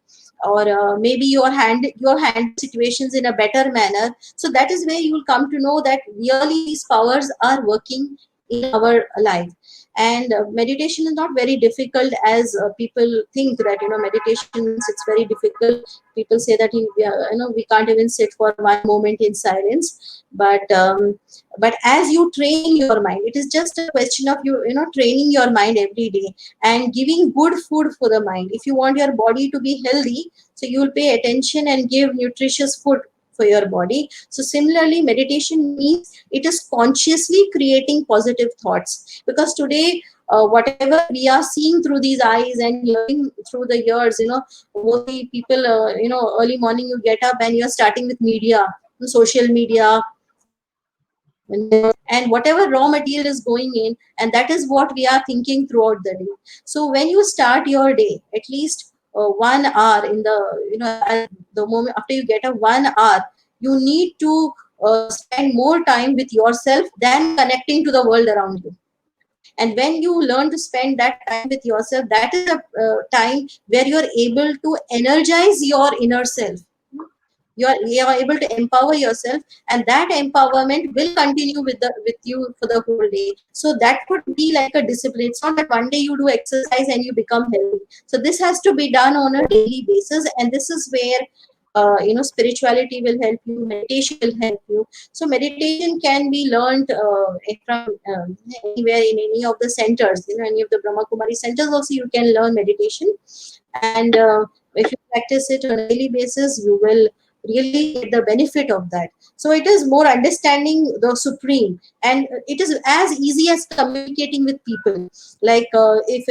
or maybe you're handling situations in a better manner. So that is where you will come to know that really these powers are working in our life. And meditation is not very difficult, as people think that meditation means it's very difficult. People say that we can't even sit for one moment in silence. But as you train your mind, it is just a question of training your mind every day and giving good food for the mind. If you want your body to be healthy, so you will pay attention and give nutritious food for your body. So similarly, meditation means it is consciously creating positive thoughts, because today whatever we are seeing through these eyes and hearing through the ears, mostly people, early morning you get up and you're starting with media, social media, and whatever raw material is going in, and that is what we are thinking throughout the day. So when you start your day, at least 1 hour in the at the moment after you get a 1 hour, you need to spend more time with yourself than connecting to the world around you. And when you learn to spend that time with yourself, that is a time where you are able to energize your inner self. You are able to empower yourself, and that empowerment will continue with you for the whole day. So that could be like a discipline. It's not that one day you do exercise and you become healthy. So this has to be done on a daily basis, and this is where spirituality will help you, meditation will help you. So meditation can be learned from anywhere, in any of the centers, any of the Brahma Kumari centers also you can learn meditation. And if you practice it on a daily basis, you will really get the benefit of that. So it is more understanding the supreme, and it is as easy as communicating with people. Like if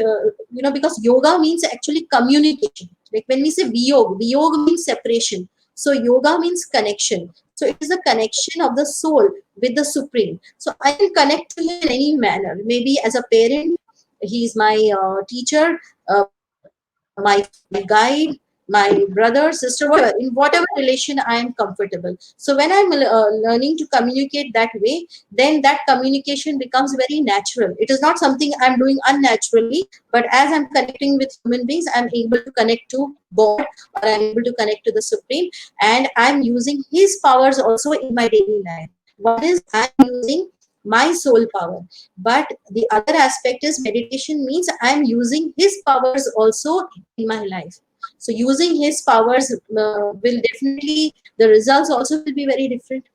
because yoga means actually communication. Like when we say viyog means separation, so yoga means connection. So it is a connection of the soul with the supreme. So I can connect to you in any manner, maybe as a parent, He's my teacher, my guide, my brother, sister, whatever, in whatever relation I am comfortable. So when I'm learning to communicate that way, then that communication becomes very natural. It is not something I'm doing unnaturally, but as I'm connecting with human beings, I'm able to connect to God, or I'm able to connect to the Supreme, and I'm using His powers also in my daily life. One is I'm using my soul power, but the other aspect is meditation means I'm using His powers also in my life. So using His powers will definitely, the results also will be very different,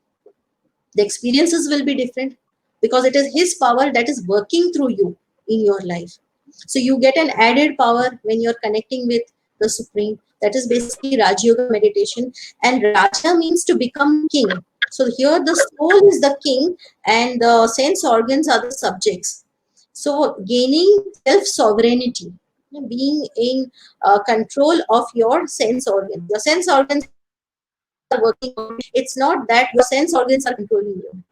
the experiences will be different, because it is His power that is working through you in your life. So you get an added power when you're connecting with the Supreme. That is basically Raj Yoga meditation. And Raja means to become king. So here the soul is the king and the sense organs are the subjects. So gaining self sovereignty, being in control of your sense organs. Your sense organs are working on you. It's not that your sense organs are controlling you.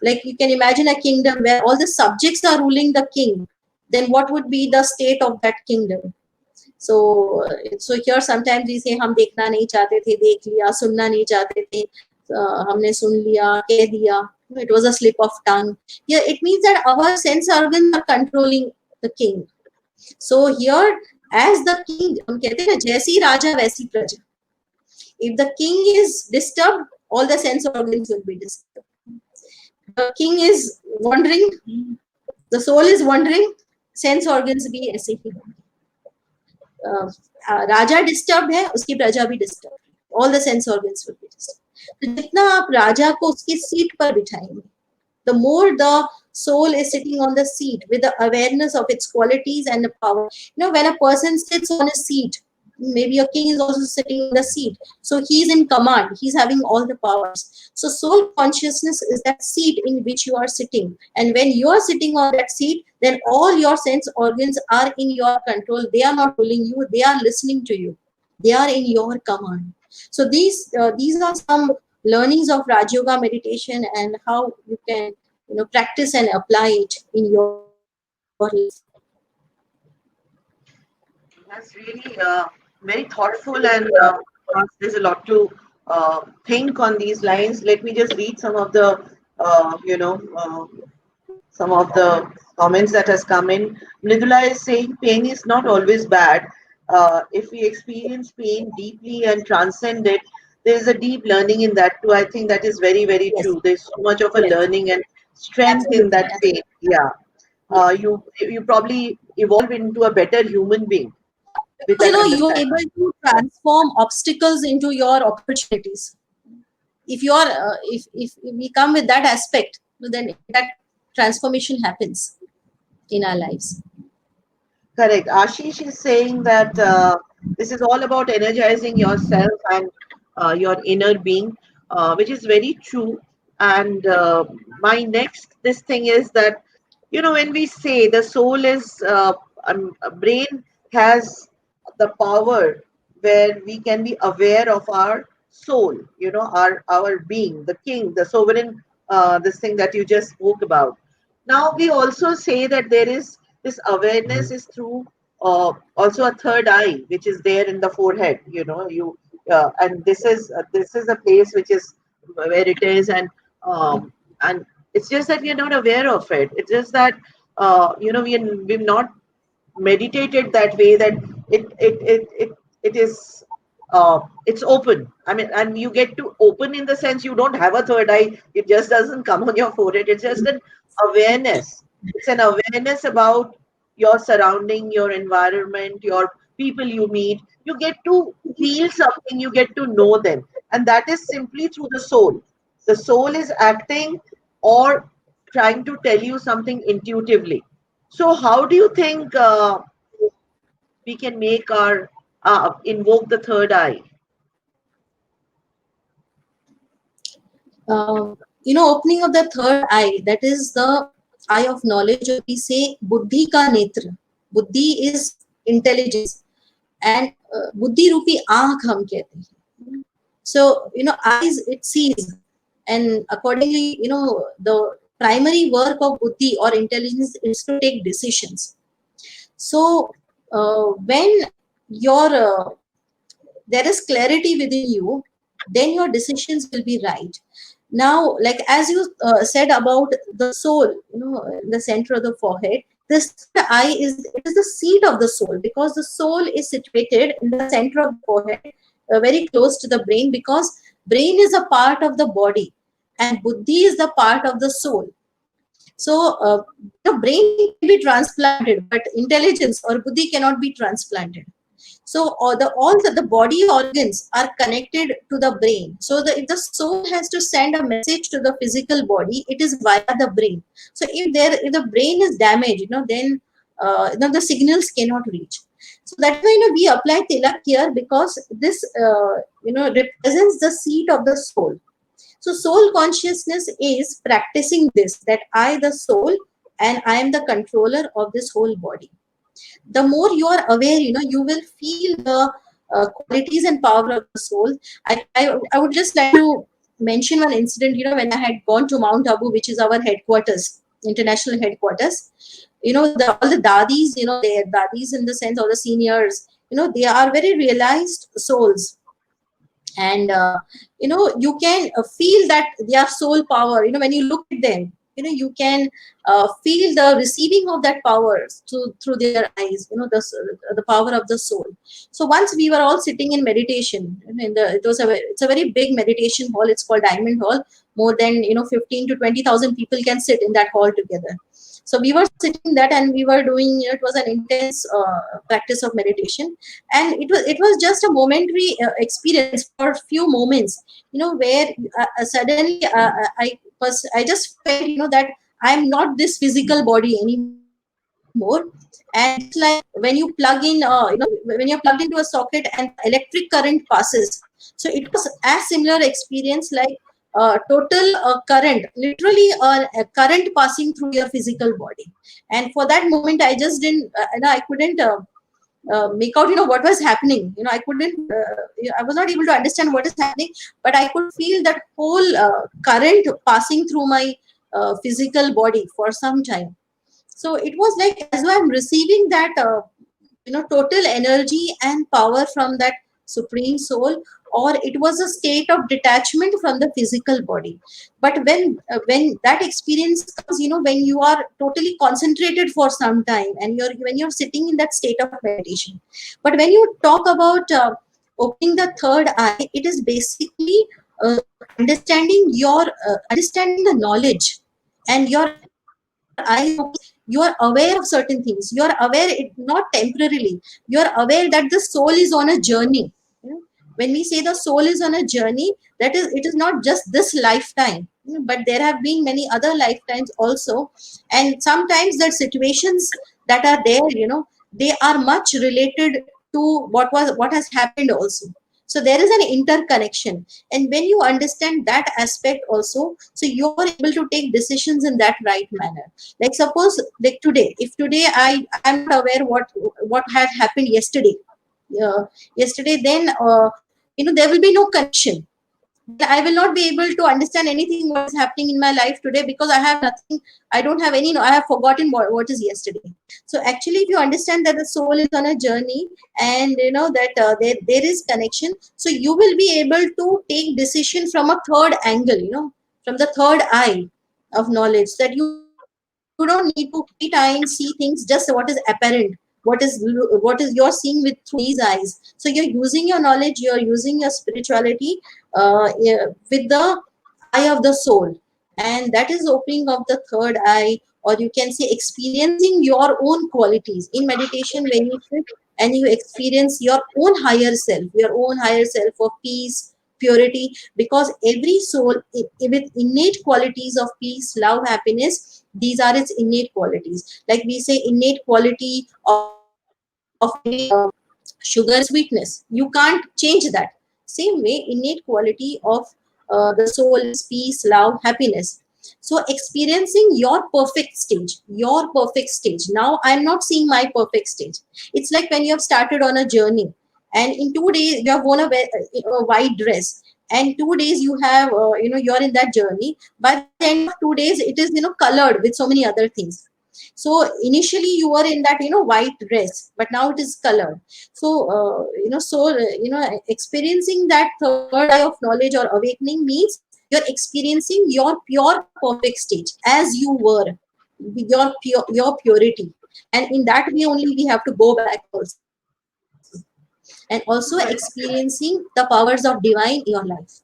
Like you can imagine a kingdom where all the subjects are ruling the king. Then what would be the state of that kingdom? So here sometimes we say हम देखना नहीं चाहते थे, देख लिया, सुनना नहीं चाहते थे, हमने सुन लिया, कह दिया. It was a slip of tongue. Yeah, it means that our sense organs are controlling the king. So here, as the king, हम कहते हैं ना, जैसी राजा वैसी प्रजा. If the king is disturbed, all the sense organs will be disturbed. The king is wandering, the soul is wandering, sense organs भी ऐसे ही होंगे. राजा डिस्टर्ब है, उसकी प्रजा भी disturb, all the sense organs will be disturb. तो जितना आप राजा को उसकी सीट पर बिठाएंगे, the more the soul is sitting on the seat with the awareness of its qualities and the power. You know, when a person sits on a seat, maybe a king is also sitting in the seat, so he's in command, he's having all the powers. So soul consciousness is that seat in which you are sitting, and when you are sitting on that seat, then all your sense organs are in your control. They are not ruling you, they are listening to you, they are in your command. So these are some learnings of Raj Yoga meditation and how you can, you know, practice and apply it in your life. That's really very thoughtful, and there's a lot to think on these lines. Let me just read some of the, some of the comments that has come in. Mridula is saying pain is not always bad. If we experience pain deeply and transcend it, there is a deep learning in that too. I think that is very, very Yes, true. There's so much of a yes, learning and strength in absolutely, that pain. absolutely. Yeah. Yeah. You probably evolve into a better human being with Because you that know, you're understanding. able to transform obstacles into your opportunities. If you are, if we come with that aspect, then that transformation happens in our lives. Correct. Ashish is saying that this is all about energizing yourself and your inner being, which is very true. And my next this thing is that, you know, when we say the soul is brain has the power where we can be aware of our soul, you know, our being, the king, the sovereign, this thing that you just spoke about. Now we also say that there is this awareness is through also a third eye which is there in the forehead, you know, you and this is a place which is where it is, and it's just that we are not aware of it. It's just that you know, we've not meditated that way, that it is it's open. I mean, and you get to open in the sense you don't have a third eye. It just doesn't come on your forehead. It's just an awareness. It's an awareness about your surrounding, your environment, your people you meet. You get to feel something, you get to know them, and that is simply through the soul. The soul is acting or trying to tell you something intuitively. So how do you think we can make our invoke the third eye? You know, opening of the third eye, that is the eye of knowledge, or we say buddhi ka netra. Buddhi is intelligence, and buddhi rupi aankh hum kehte hain. So you know, eyes, it sees, and accordingly, you know, the primary work of buddhi or intelligence is to take decisions. So when your there is clarity within you, then your decisions will be right. Now, like as you said about the soul, in the center of the forehead, this third eye is the seat of the soul, because the soul is situated in the center of the forehead, very close to the brain, because brain is a part of the body and buddhi is the part of the soul. So the brain can be transplanted, but intelligence or buddhi cannot be transplanted. So all the body organs are connected to the brain. So if the soul has to send a message to the physical body, it is via the brain. So if the brain is damaged, then the signals cannot reach. So that's why we apply tilak here, because this represents the seat of the soul. So soul consciousness is practicing this, that I, the soul, and I am the controller of this whole body. The more you are aware, you will feel the qualities and power of the soul. I would just like to mention one incident. When I had gone to Mount Abu, which is our headquarters, international headquarters, all the dadis, they are dadis in the sense, or the seniors, they are very realized souls. And you can feel that their soul power, when you look at them, you can feel the receiving of that power through their eyes, the power of the soul. So once we were all sitting in meditation, it's a very big meditation hall. It's called Diamond Hall. More than 15 to 20,000 people can sit in that hall together. So we were sitting that, and we were doing, it was an intense practice of meditation. And it was just a momentary experience for a few moments, where suddenly I just felt, that I'm not this physical body anymore. And it's like when you plug in, when you're plugged into a socket and the electric current passes. So it was as similar experience, like total current, literally a current passing through your physical body. And for that moment, I just didn't, I couldn't make out what was happening. I couldn't I was not able to understand what is happening, but I could feel that whole current passing through my physical body for some time. So it was like as though I'm receiving that total energy and power from that supreme soul, or it was a state of detachment from the physical body. But when that experience comes, when you are totally concentrated for some time, and when you're sitting in that state of meditation. But when you talk about opening the third eye, it is basically understanding the knowledge, and your eyes open, you are aware of certain things. You are aware, it not temporarily, you are aware that the soul is on a journey. You know, when we say the soul is on a journey, that is, it is not just this lifetime, but there have been many other lifetimes also. And sometimes the situations that are there, they are much related to what has happened also. So there is an interconnection. And when you understand that aspect also, so you're able to take decisions in that right manner. Like suppose, like today, if today I'm not aware what had happened yesterday, yesterday, then there will be no connection. Then I will not be able to understand anything what is happening in my life today, because I have nothing. I don't have any. I have forgotten what is yesterday. So actually, if you understand that the soul is on a journey, and that there is connection, so you will be able to take decision from a third angle. From the third eye of knowledge, that you don't need to every time see things just what is apparent, what is you're seeing with through these eyes. So you're using your knowledge, you're using your spirituality yeah, with the eye of the soul. And that is opening of the third eye, or you can say experiencing your own qualities in meditation. When you sit and you experience your own higher self, of peace, purity, because every soul with innate qualities of peace, love, happiness, these are its innate qualities. Like we say, innate quality of maybe sugar and sweetness, you can't change that. Same way, innate quality of the soul is peace, love, happiness. So experiencing your perfect stage. Now I'm not seeing my perfect stage. It's like when you have started on a journey, and in 2 days you have worn a white dress, and 2 days you have you're in that journey. By the end of 2 days, it is colored with so many other things. So initially you were in that, white dress, but now it is colored. So, experiencing that third eye of knowledge or awakening means you're experiencing your pure perfect stage as you were, with your purity. And in that way only we have to go back also. And also experiencing the powers of divine in your life.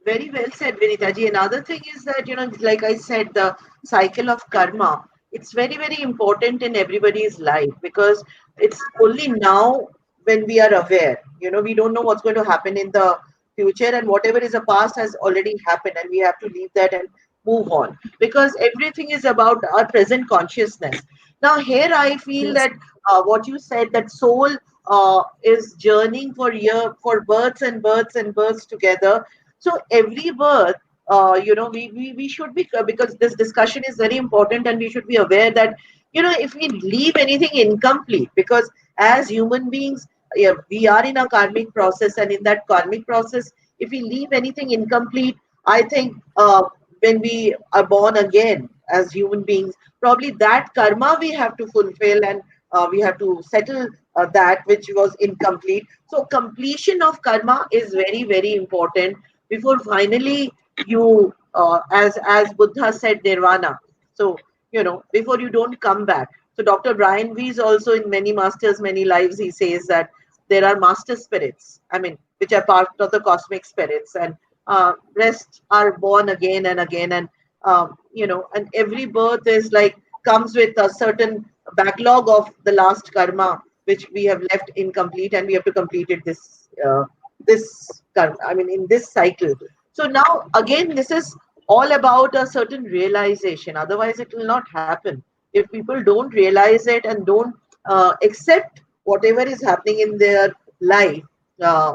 Very well said, Vinitaji. Another thing is that, like I said, the cycle of karma, it's very, very important in everybody's life, because it's only now when we are aware. We don't know what's going to happen in the future, and whatever is a past has already happened, and we have to leave that and move on, because everything is about our present consciousness. Now, here I feel Yes. that what you said, that soul is journeying for births and births and births together. So every birth, we should be, because this discussion is very important, and we should be aware that, if we leave anything incomplete, because as human beings, yeah, we are in a karmic process, and in that karmic process, if we leave anything incomplete, I think when we are born again as human beings, probably that karma we have to fulfill, and we have to settle that which was incomplete. So completion of karma is very, very important before finally you, as Buddha said, nirvana. So, before you don't come back. So Dr. Brian Weiss also, in Many Masters, Many Lives, he says that there are master spirits, I mean, which are part of the cosmic spirits, and rest are born again and again. And and every birth is like, comes with a certain backlog of the last karma which we have left incomplete, and we have to complete it this I mean, in this cycle. So now again, this is all about a certain realization. Otherwise, it will not happen if people don't realize it and don't accept whatever is happening in their life, uh,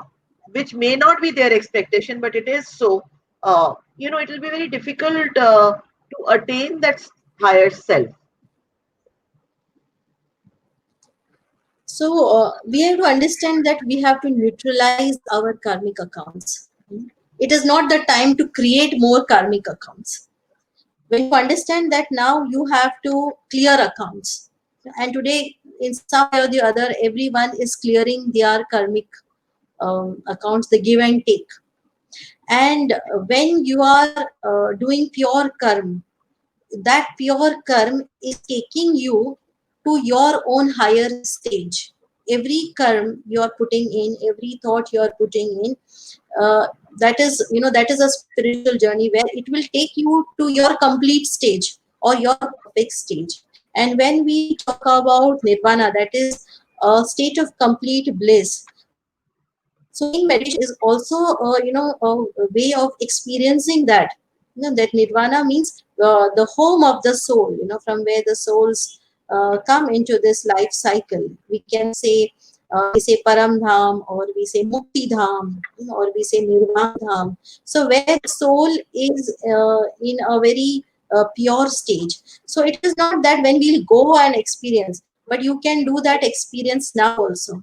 which may not be their expectation, but it is so. It will be very difficult to attain that higher self. So we have to understand that we have to neutralize our karmic accounts. It is not the time to create more karmic accounts. When you understand that, now you have to clear accounts. And today, in some way or the other, everyone is clearing their karmic accounts, the give and take. And when you are doing pure karma, that pure karma is taking you to your own higher stage. Every karma you are putting in, every thought you are putting in, uh, that is a spiritual journey where it will take you to your complete stage or your perfect stage. And when we talk about nirvana, that is a state of complete bliss. So doing meditation is also a way of experiencing that. That nirvana means the home of the soul, from where the souls come into this life cycle. We can say, we say param dham, or we say mukti dham, or we say nirvana dham. So where the soul is in a very pure stage. So it is not that when we'll go and experience, but you can do that experience now also.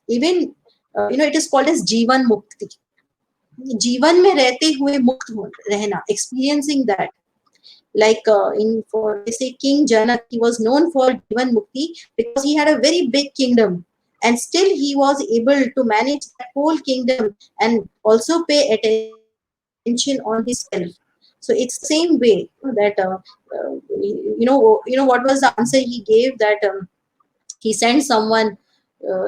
Even it is called as जीवन मुक्ति. जीवन में रहते हुए मुक्त रहना, experiencing that. Like in, for they say, King Janak, he was known for Jivan Mukti because he had a very big kingdom, and still he was able to manage that whole kingdom and also pay attention on himself. So it's the same way, that what was the answer he gave, that he sent someone.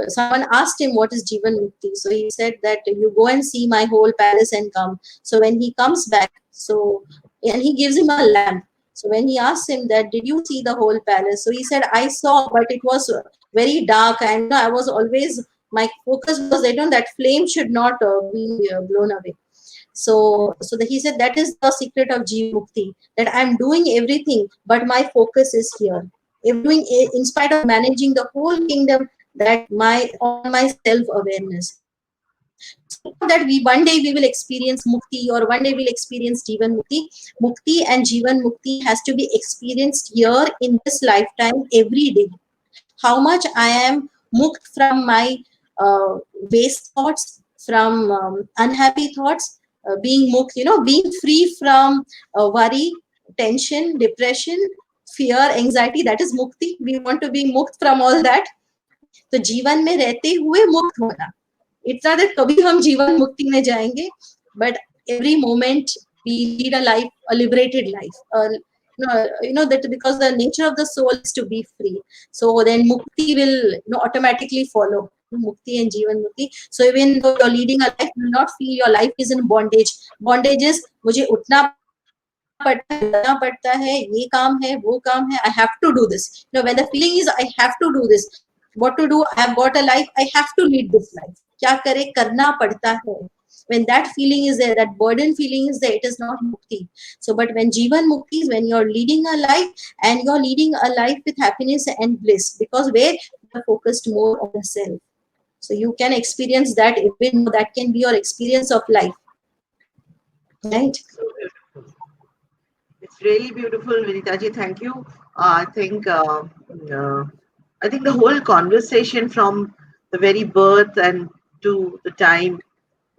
Someone asked him what is Jivan Mukti. So he said that you go and see my whole palace and come. So when he comes back, and he gives him a lamp. So when he asks him that, did you see the whole palace? So he said, I saw, but it was very dark, and I was always, my focus was that that flame should not be blown away. So he said that is the secret of Jiva Mukti, that I'm doing everything, but my focus is here. If doing, in spite of managing the whole kingdom, that my on my self awareness. So it is not that we one day we will experience mukti, or one day we'll experience Jivan Mukti. Mukti and Jivan Mukti has to be experienced here in this lifetime every day. How much I am mukt from my waste thoughts, from unhappy thoughts, being mukt, being free from worry, tension, depression, fear, anxiety, that is mukti. We want to be mukt from all that. तो जीवन में रहते हुए मुक्त होना, it's not that कभी हम जीवन मुक्ति में जाएंगे, but every moment we lead a life, a liberated life. That because the nature of the soul is to be free. So then mukti will automatically follow. Mukti and Jivan Mukti. So even though you're leading a life, you will not feel your life is in bondage. Bondage is मुझे उठना पड़ता है, ये काम है, वो काम है, I have to do this. When the feeling is I have to do this, what to do? I have got a life, I have to lead this life. क्या करे, करना पड़ता है. When that feeling is there, that burden feeling is there, it is not mukti. So, but when Jivan Mukti is when you're leading a life and you're leading a life with happiness and bliss, because where you're focused more on the self. So you can experience that, even that can be your experience of life. Right? It's really beautiful, Vinitaji. Thank you. I think the whole conversation from the very birth and to the time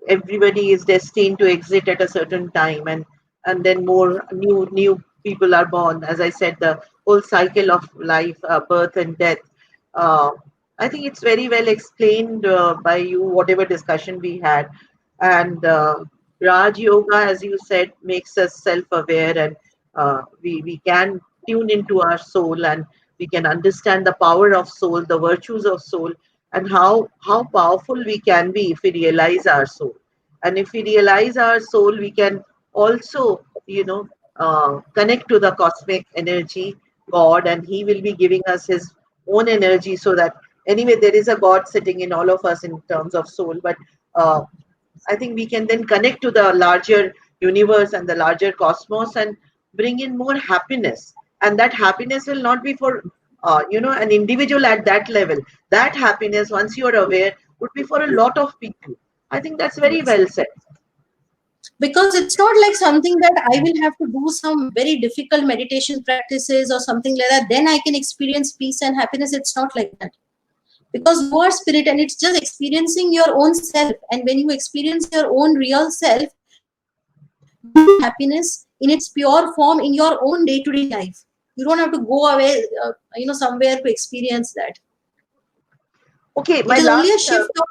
everybody is destined to exit at a certain time, and then more new people are born. As I said, the whole cycle of life, birth and death. I think it's very well explained by you, whatever discussion we had. And Raj Yoga, as you said, makes us self-aware, and we can tune into our soul, and we can understand the power of soul, the virtues of soul, and how powerful we can be if we realize our soul. And if we realize our soul, we can also, connect to the cosmic energy, God, and He will be giving us His own energy, so that anyway, there is a God sitting in all of us in terms of soul. But I think we can then connect to the larger universe and the larger cosmos and bring in more happiness. And that happiness will not be for, an individual at that level. That happiness, once you are aware, would be for a lot of people. I think that's very well said. Because it's not like something that I will have to do some very difficult meditation practices or something like that, then I can experience peace and happiness. It's not like that. Because you are spirit and it's just experiencing your own self. And when you experience your own real self, happiness in its pure form in your own day-to-day life. You don't have to go away, somewhere to experience that. Okay, it is only a shift of.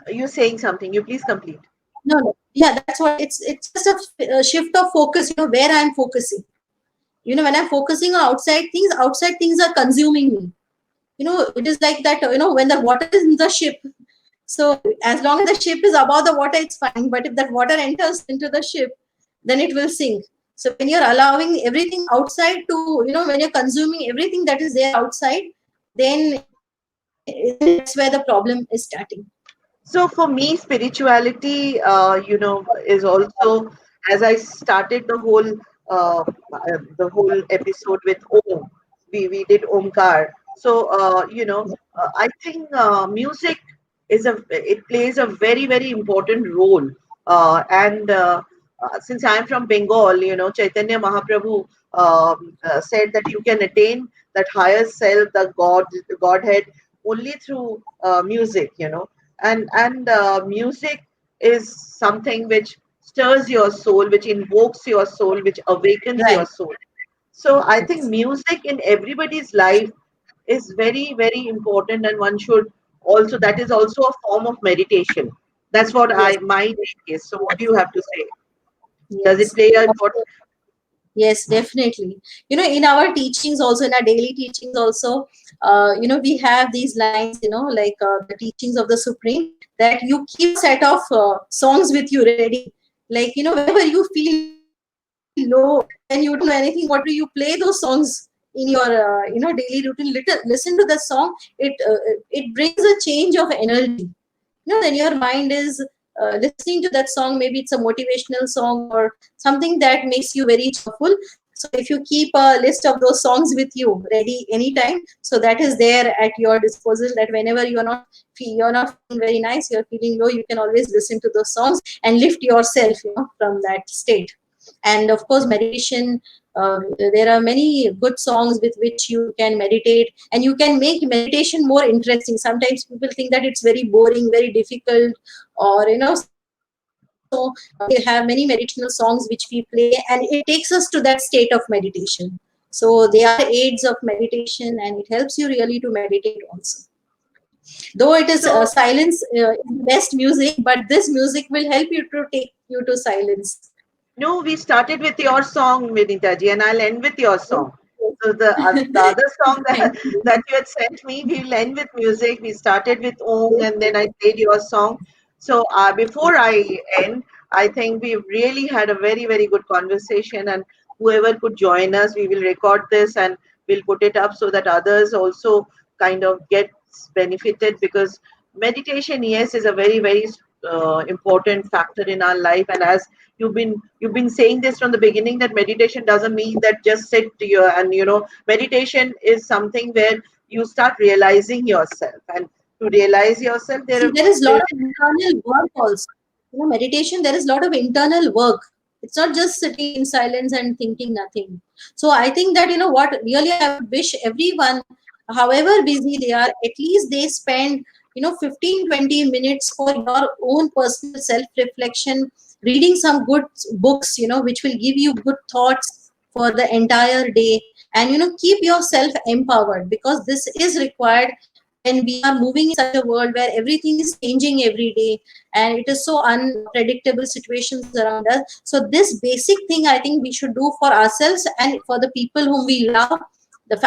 You're saying something. You please complete. No. Yeah, that's what it's just a shift of focus, where I'm focusing. When I'm focusing on outside things are consuming me. It is like that, when the water is in the ship. So as long as the ship is above the water, it's fine. But if that water enters into the ship, then it will sink. So when you're allowing everything outside to, when you're consuming everything that is there outside, then it's where the problem is starting. So for me, spirituality, is also, as I started the whole episode with Om, we did Omkar. So I think music it plays a very very important role. And since I am from Bengal, Chaitanya Mahaprabhu said that you can attain that higher self, the Godhead, only through music. And music is something which stirs your soul, which invokes your soul, which awakens your soul. So I think music in everybody's life is very very important, and one should also, that is also a form of meditation. That's what my take is. So what do you have to say? Does it play an important? Yes, definitely. In our teachings also, in our daily teachings also, we have these lines, like the teachings of the Supreme, that you keep a set of songs with you ready. Like, whenever you feel low and you don't know anything, what do you play those songs in your, daily routine? Listen to the song. It brings a change of energy. Then your mind is listening to that song. Maybe it's a motivational song or something that makes you very cheerful. So if you keep a list of those songs with you ready anytime, so that is there at your disposal, that whenever you're not feeling very nice, you're feeling low, you can always listen to those songs and lift yourself from that state. And of course, meditation, there are many good songs with which you can meditate, and you can make meditation more interesting. Sometimes people think that it's very boring, very difficult, or they have many meditational songs which we play, and it takes us to that state of meditation. So they are aids of meditation, and it helps you really to meditate also. Though it is So, silence is the best music, but this music will help you to take you to silence. no, we started with your song, Vinita ji, and I'll end with your song. So the other song that, Thank you. that you had sent me, we'll end with music. We started with Om, and then I played your song. So before I end, I think we really had a very, very good conversation, and whoever could join us, we will record this and we'll put it up so that others also kind of get benefited, because meditation, yes, is a very, very important factor in our life. And as you've been saying this from the beginning, that meditation doesn't mean that just sit here, and meditation is something where you start realizing yourself, and to realize yourself See, there there is a lot there of internal work also. Meditation, there is a lot of internal work. It's not just sitting in silence and thinking nothing. So I think that, what really I would wish everyone, however busy they are, at least they spend, 15, 20 minutes for your own personal self-reflection, reading some good books, which will give you good thoughts for the entire day. And, keep yourself empowered, because this is required when we are moving in such a world where everything is changing every day, and it is so unpredictable situations around us. So this basic thing I think we should do for ourselves and for the people whom we love,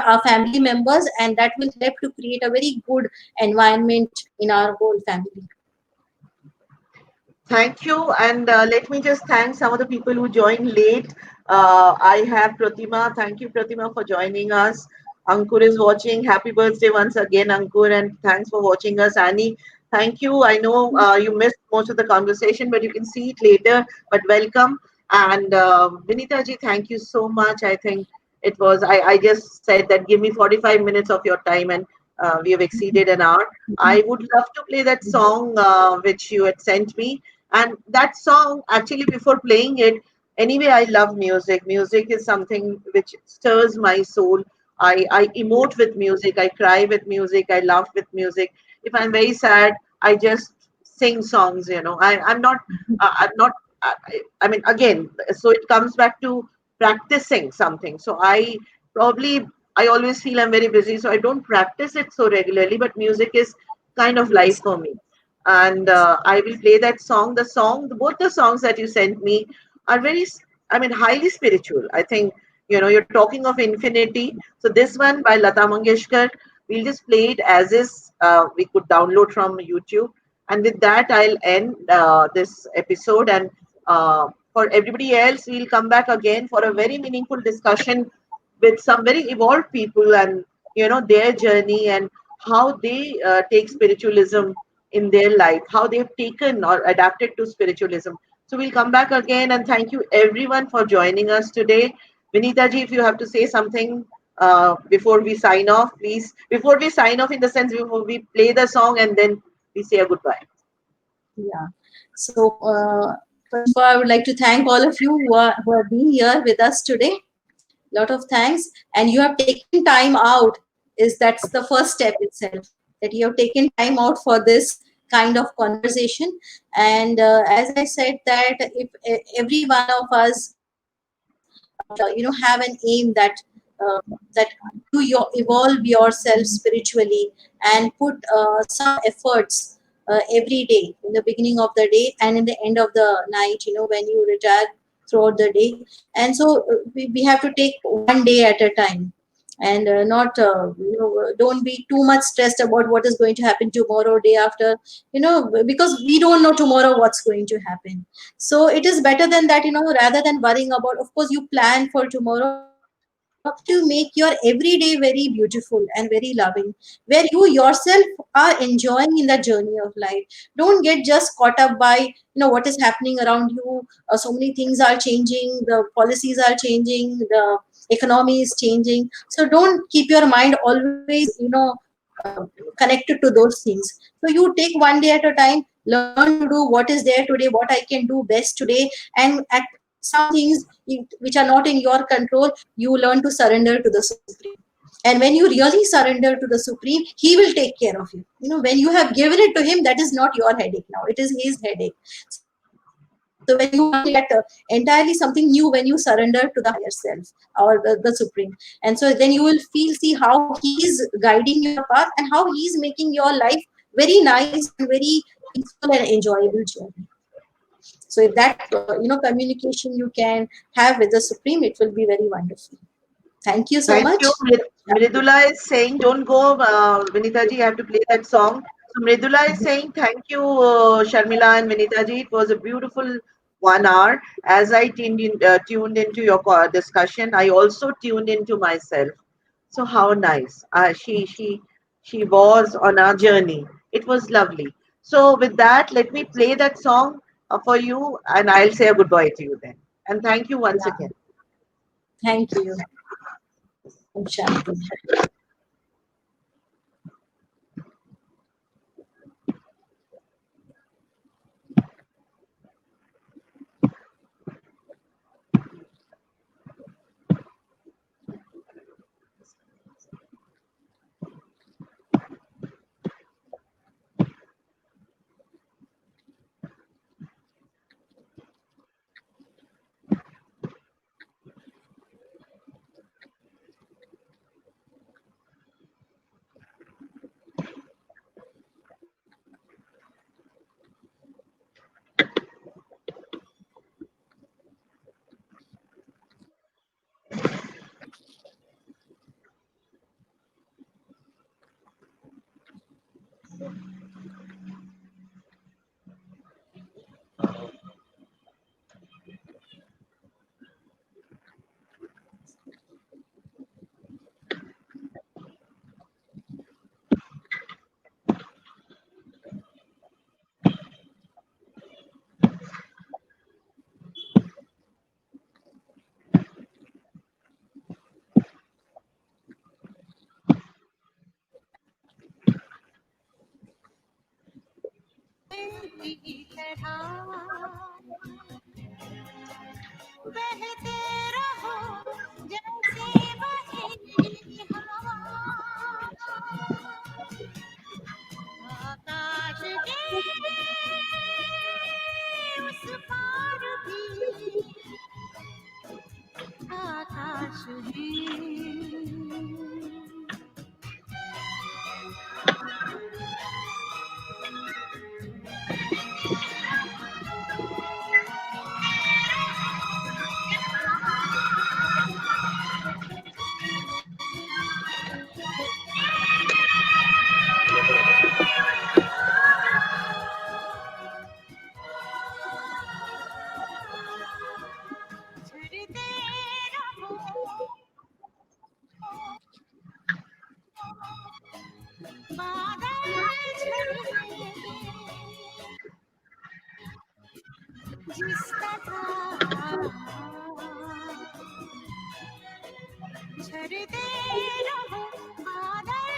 our family members, and that will help to create a very good environment in our whole family. Thank you. And let me just thank some of the people who joined late. I have Pratima. Thank you, Pratima, for joining us. Ankur is watching. Happy birthday once again, Ankur, and thanks for watching us. Annie, thank you. I know you missed most of the conversation, but you can see it later. But welcome. And Vinita ji, thank you so much. I think I just said that give me 45 minutes of your time, and we have exceeded an hour. I would love to play that song which you had sent me. And that song, actually, before playing it, anyway, I love music. Music is something which stirs my soul. I emote with music. I cry with music. I laugh with music. If I'm very sad, I just sing songs. I'm not. I mean, again, so it comes back to practicing something. So I always feel I'm very busy, so I don't practice it so regularly. But music is kind of life for me, and I will play that song. Both the songs that you sent me are highly spiritual. I think you're talking of infinity. So this one by Lata Mangeshkar, we'll just play it as is. We could download from YouTube, and with that, I'll end this episode. And for everybody else, we'll come back again for a very meaningful discussion with some very evolved people, and their journey, and how they take spiritualism in their life, how they've taken or adapted to spiritualism. So we'll come back again, and thank you everyone for joining us today. Vinita ji, if you have to say something before we sign off, please. Before we sign off, in the sense, before we play the song and then we say a goodbye. Yeah. So first of all, I would like to thank all of you who have been here with us today. Lot of thanks. And you have taken time out, that's the first step itself, that you have taken time out for this kind of conversation. And as I said, that if every one of us have an aim that evolve yourself spiritually, and put some efforts every day, in the beginning of the day and in the end of the night, when you retire throughout the day. And so we have to take one day at a time, and not don't be too much stressed about what is going to happen tomorrow, day after, because we don't know tomorrow what's going to happen. So it is better than that, rather than worrying about, of course you plan for tomorrow, but to make your everyday very beautiful and very loving, where you yourself are enjoying in the journey of life. Don't get just caught up by what is happening around you. So many things are changing, the policies are changing, the economy is changing. So don't keep your mind always connected to those things. So you take one day at a time, learn to do what is there today, what I can do best today. And at some things which are not in your control, you learn to surrender to the Supreme. And when you really surrender to the Supreme, he will take care of you. When you have given it to him, that is not your headache now, it is his headache. So So when you want to get entirely something new, when you surrender to the higher self or the supreme, and so then you will feel, see how he is guiding your path and how he is making your life very nice and very peaceful and enjoyable journey. So if that communication you can have with the supreme, it will be very wonderful. Thank you so Thank much. you. Mridula is saying, don't go, Vinita ji, you have to play that song. So Mridula is saying, thank you, Sharmila and Vinita ji. It was a beautiful 1 hour. As I tuned into your discussion, I also tuned into myself. So how nice. She was on our journey. It was lovely. So with that, let me play that song for you, and I'll say a goodbye to you then. And thank you once Yeah, again. thank you. Om Shanti. की तरह बहते रहो जैसे बहे हवा आकाश के उस पार भी आकाश है झरते रहो बादल झरते जिस तरह झरते रहो बादल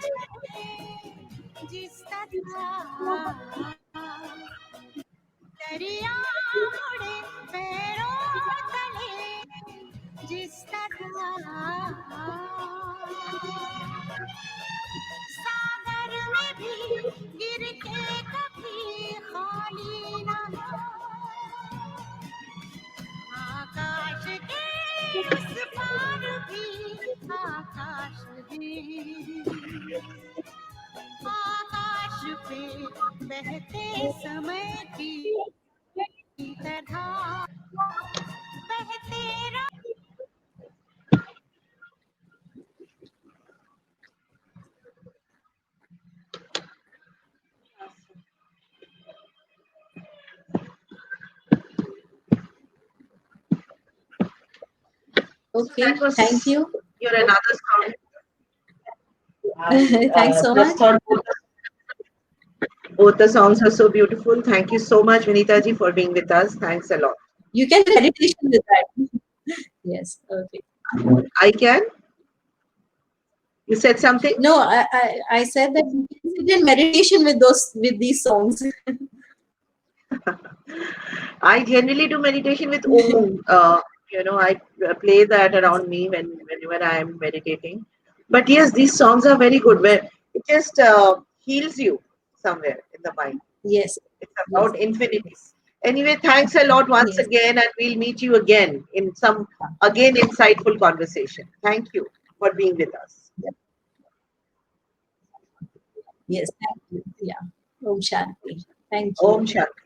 झरते जिस तरह दरिया मुड़े पैरों तले जिस तरह सागर में भी गिर के कभी खाली न हो आकाश के उस पार भी आकाश है आकाश पे बहते समय की तरह बहते रहो Okay, That was thank you. your another song. Thanks so Just much. thought both the songs are so beautiful. Thank you so much, Vinita ji, for being with us. Thanks a lot. You can do meditation with that. Yes. Okay. I can. You said something? No, I said that you can sit in meditation with these songs. I generally do meditation with Om. I play that around me whenever I am meditating. But yes, these songs are very good. Where it just heals you somewhere in the mind. Yes. It's about infinity. Anyway, thanks a lot once Yes. again, and we'll meet you again in some again insightful conversation. Thank you for being with us. Yes. Thank you. Yeah. Om Shanti. Thank Om you. Shanti.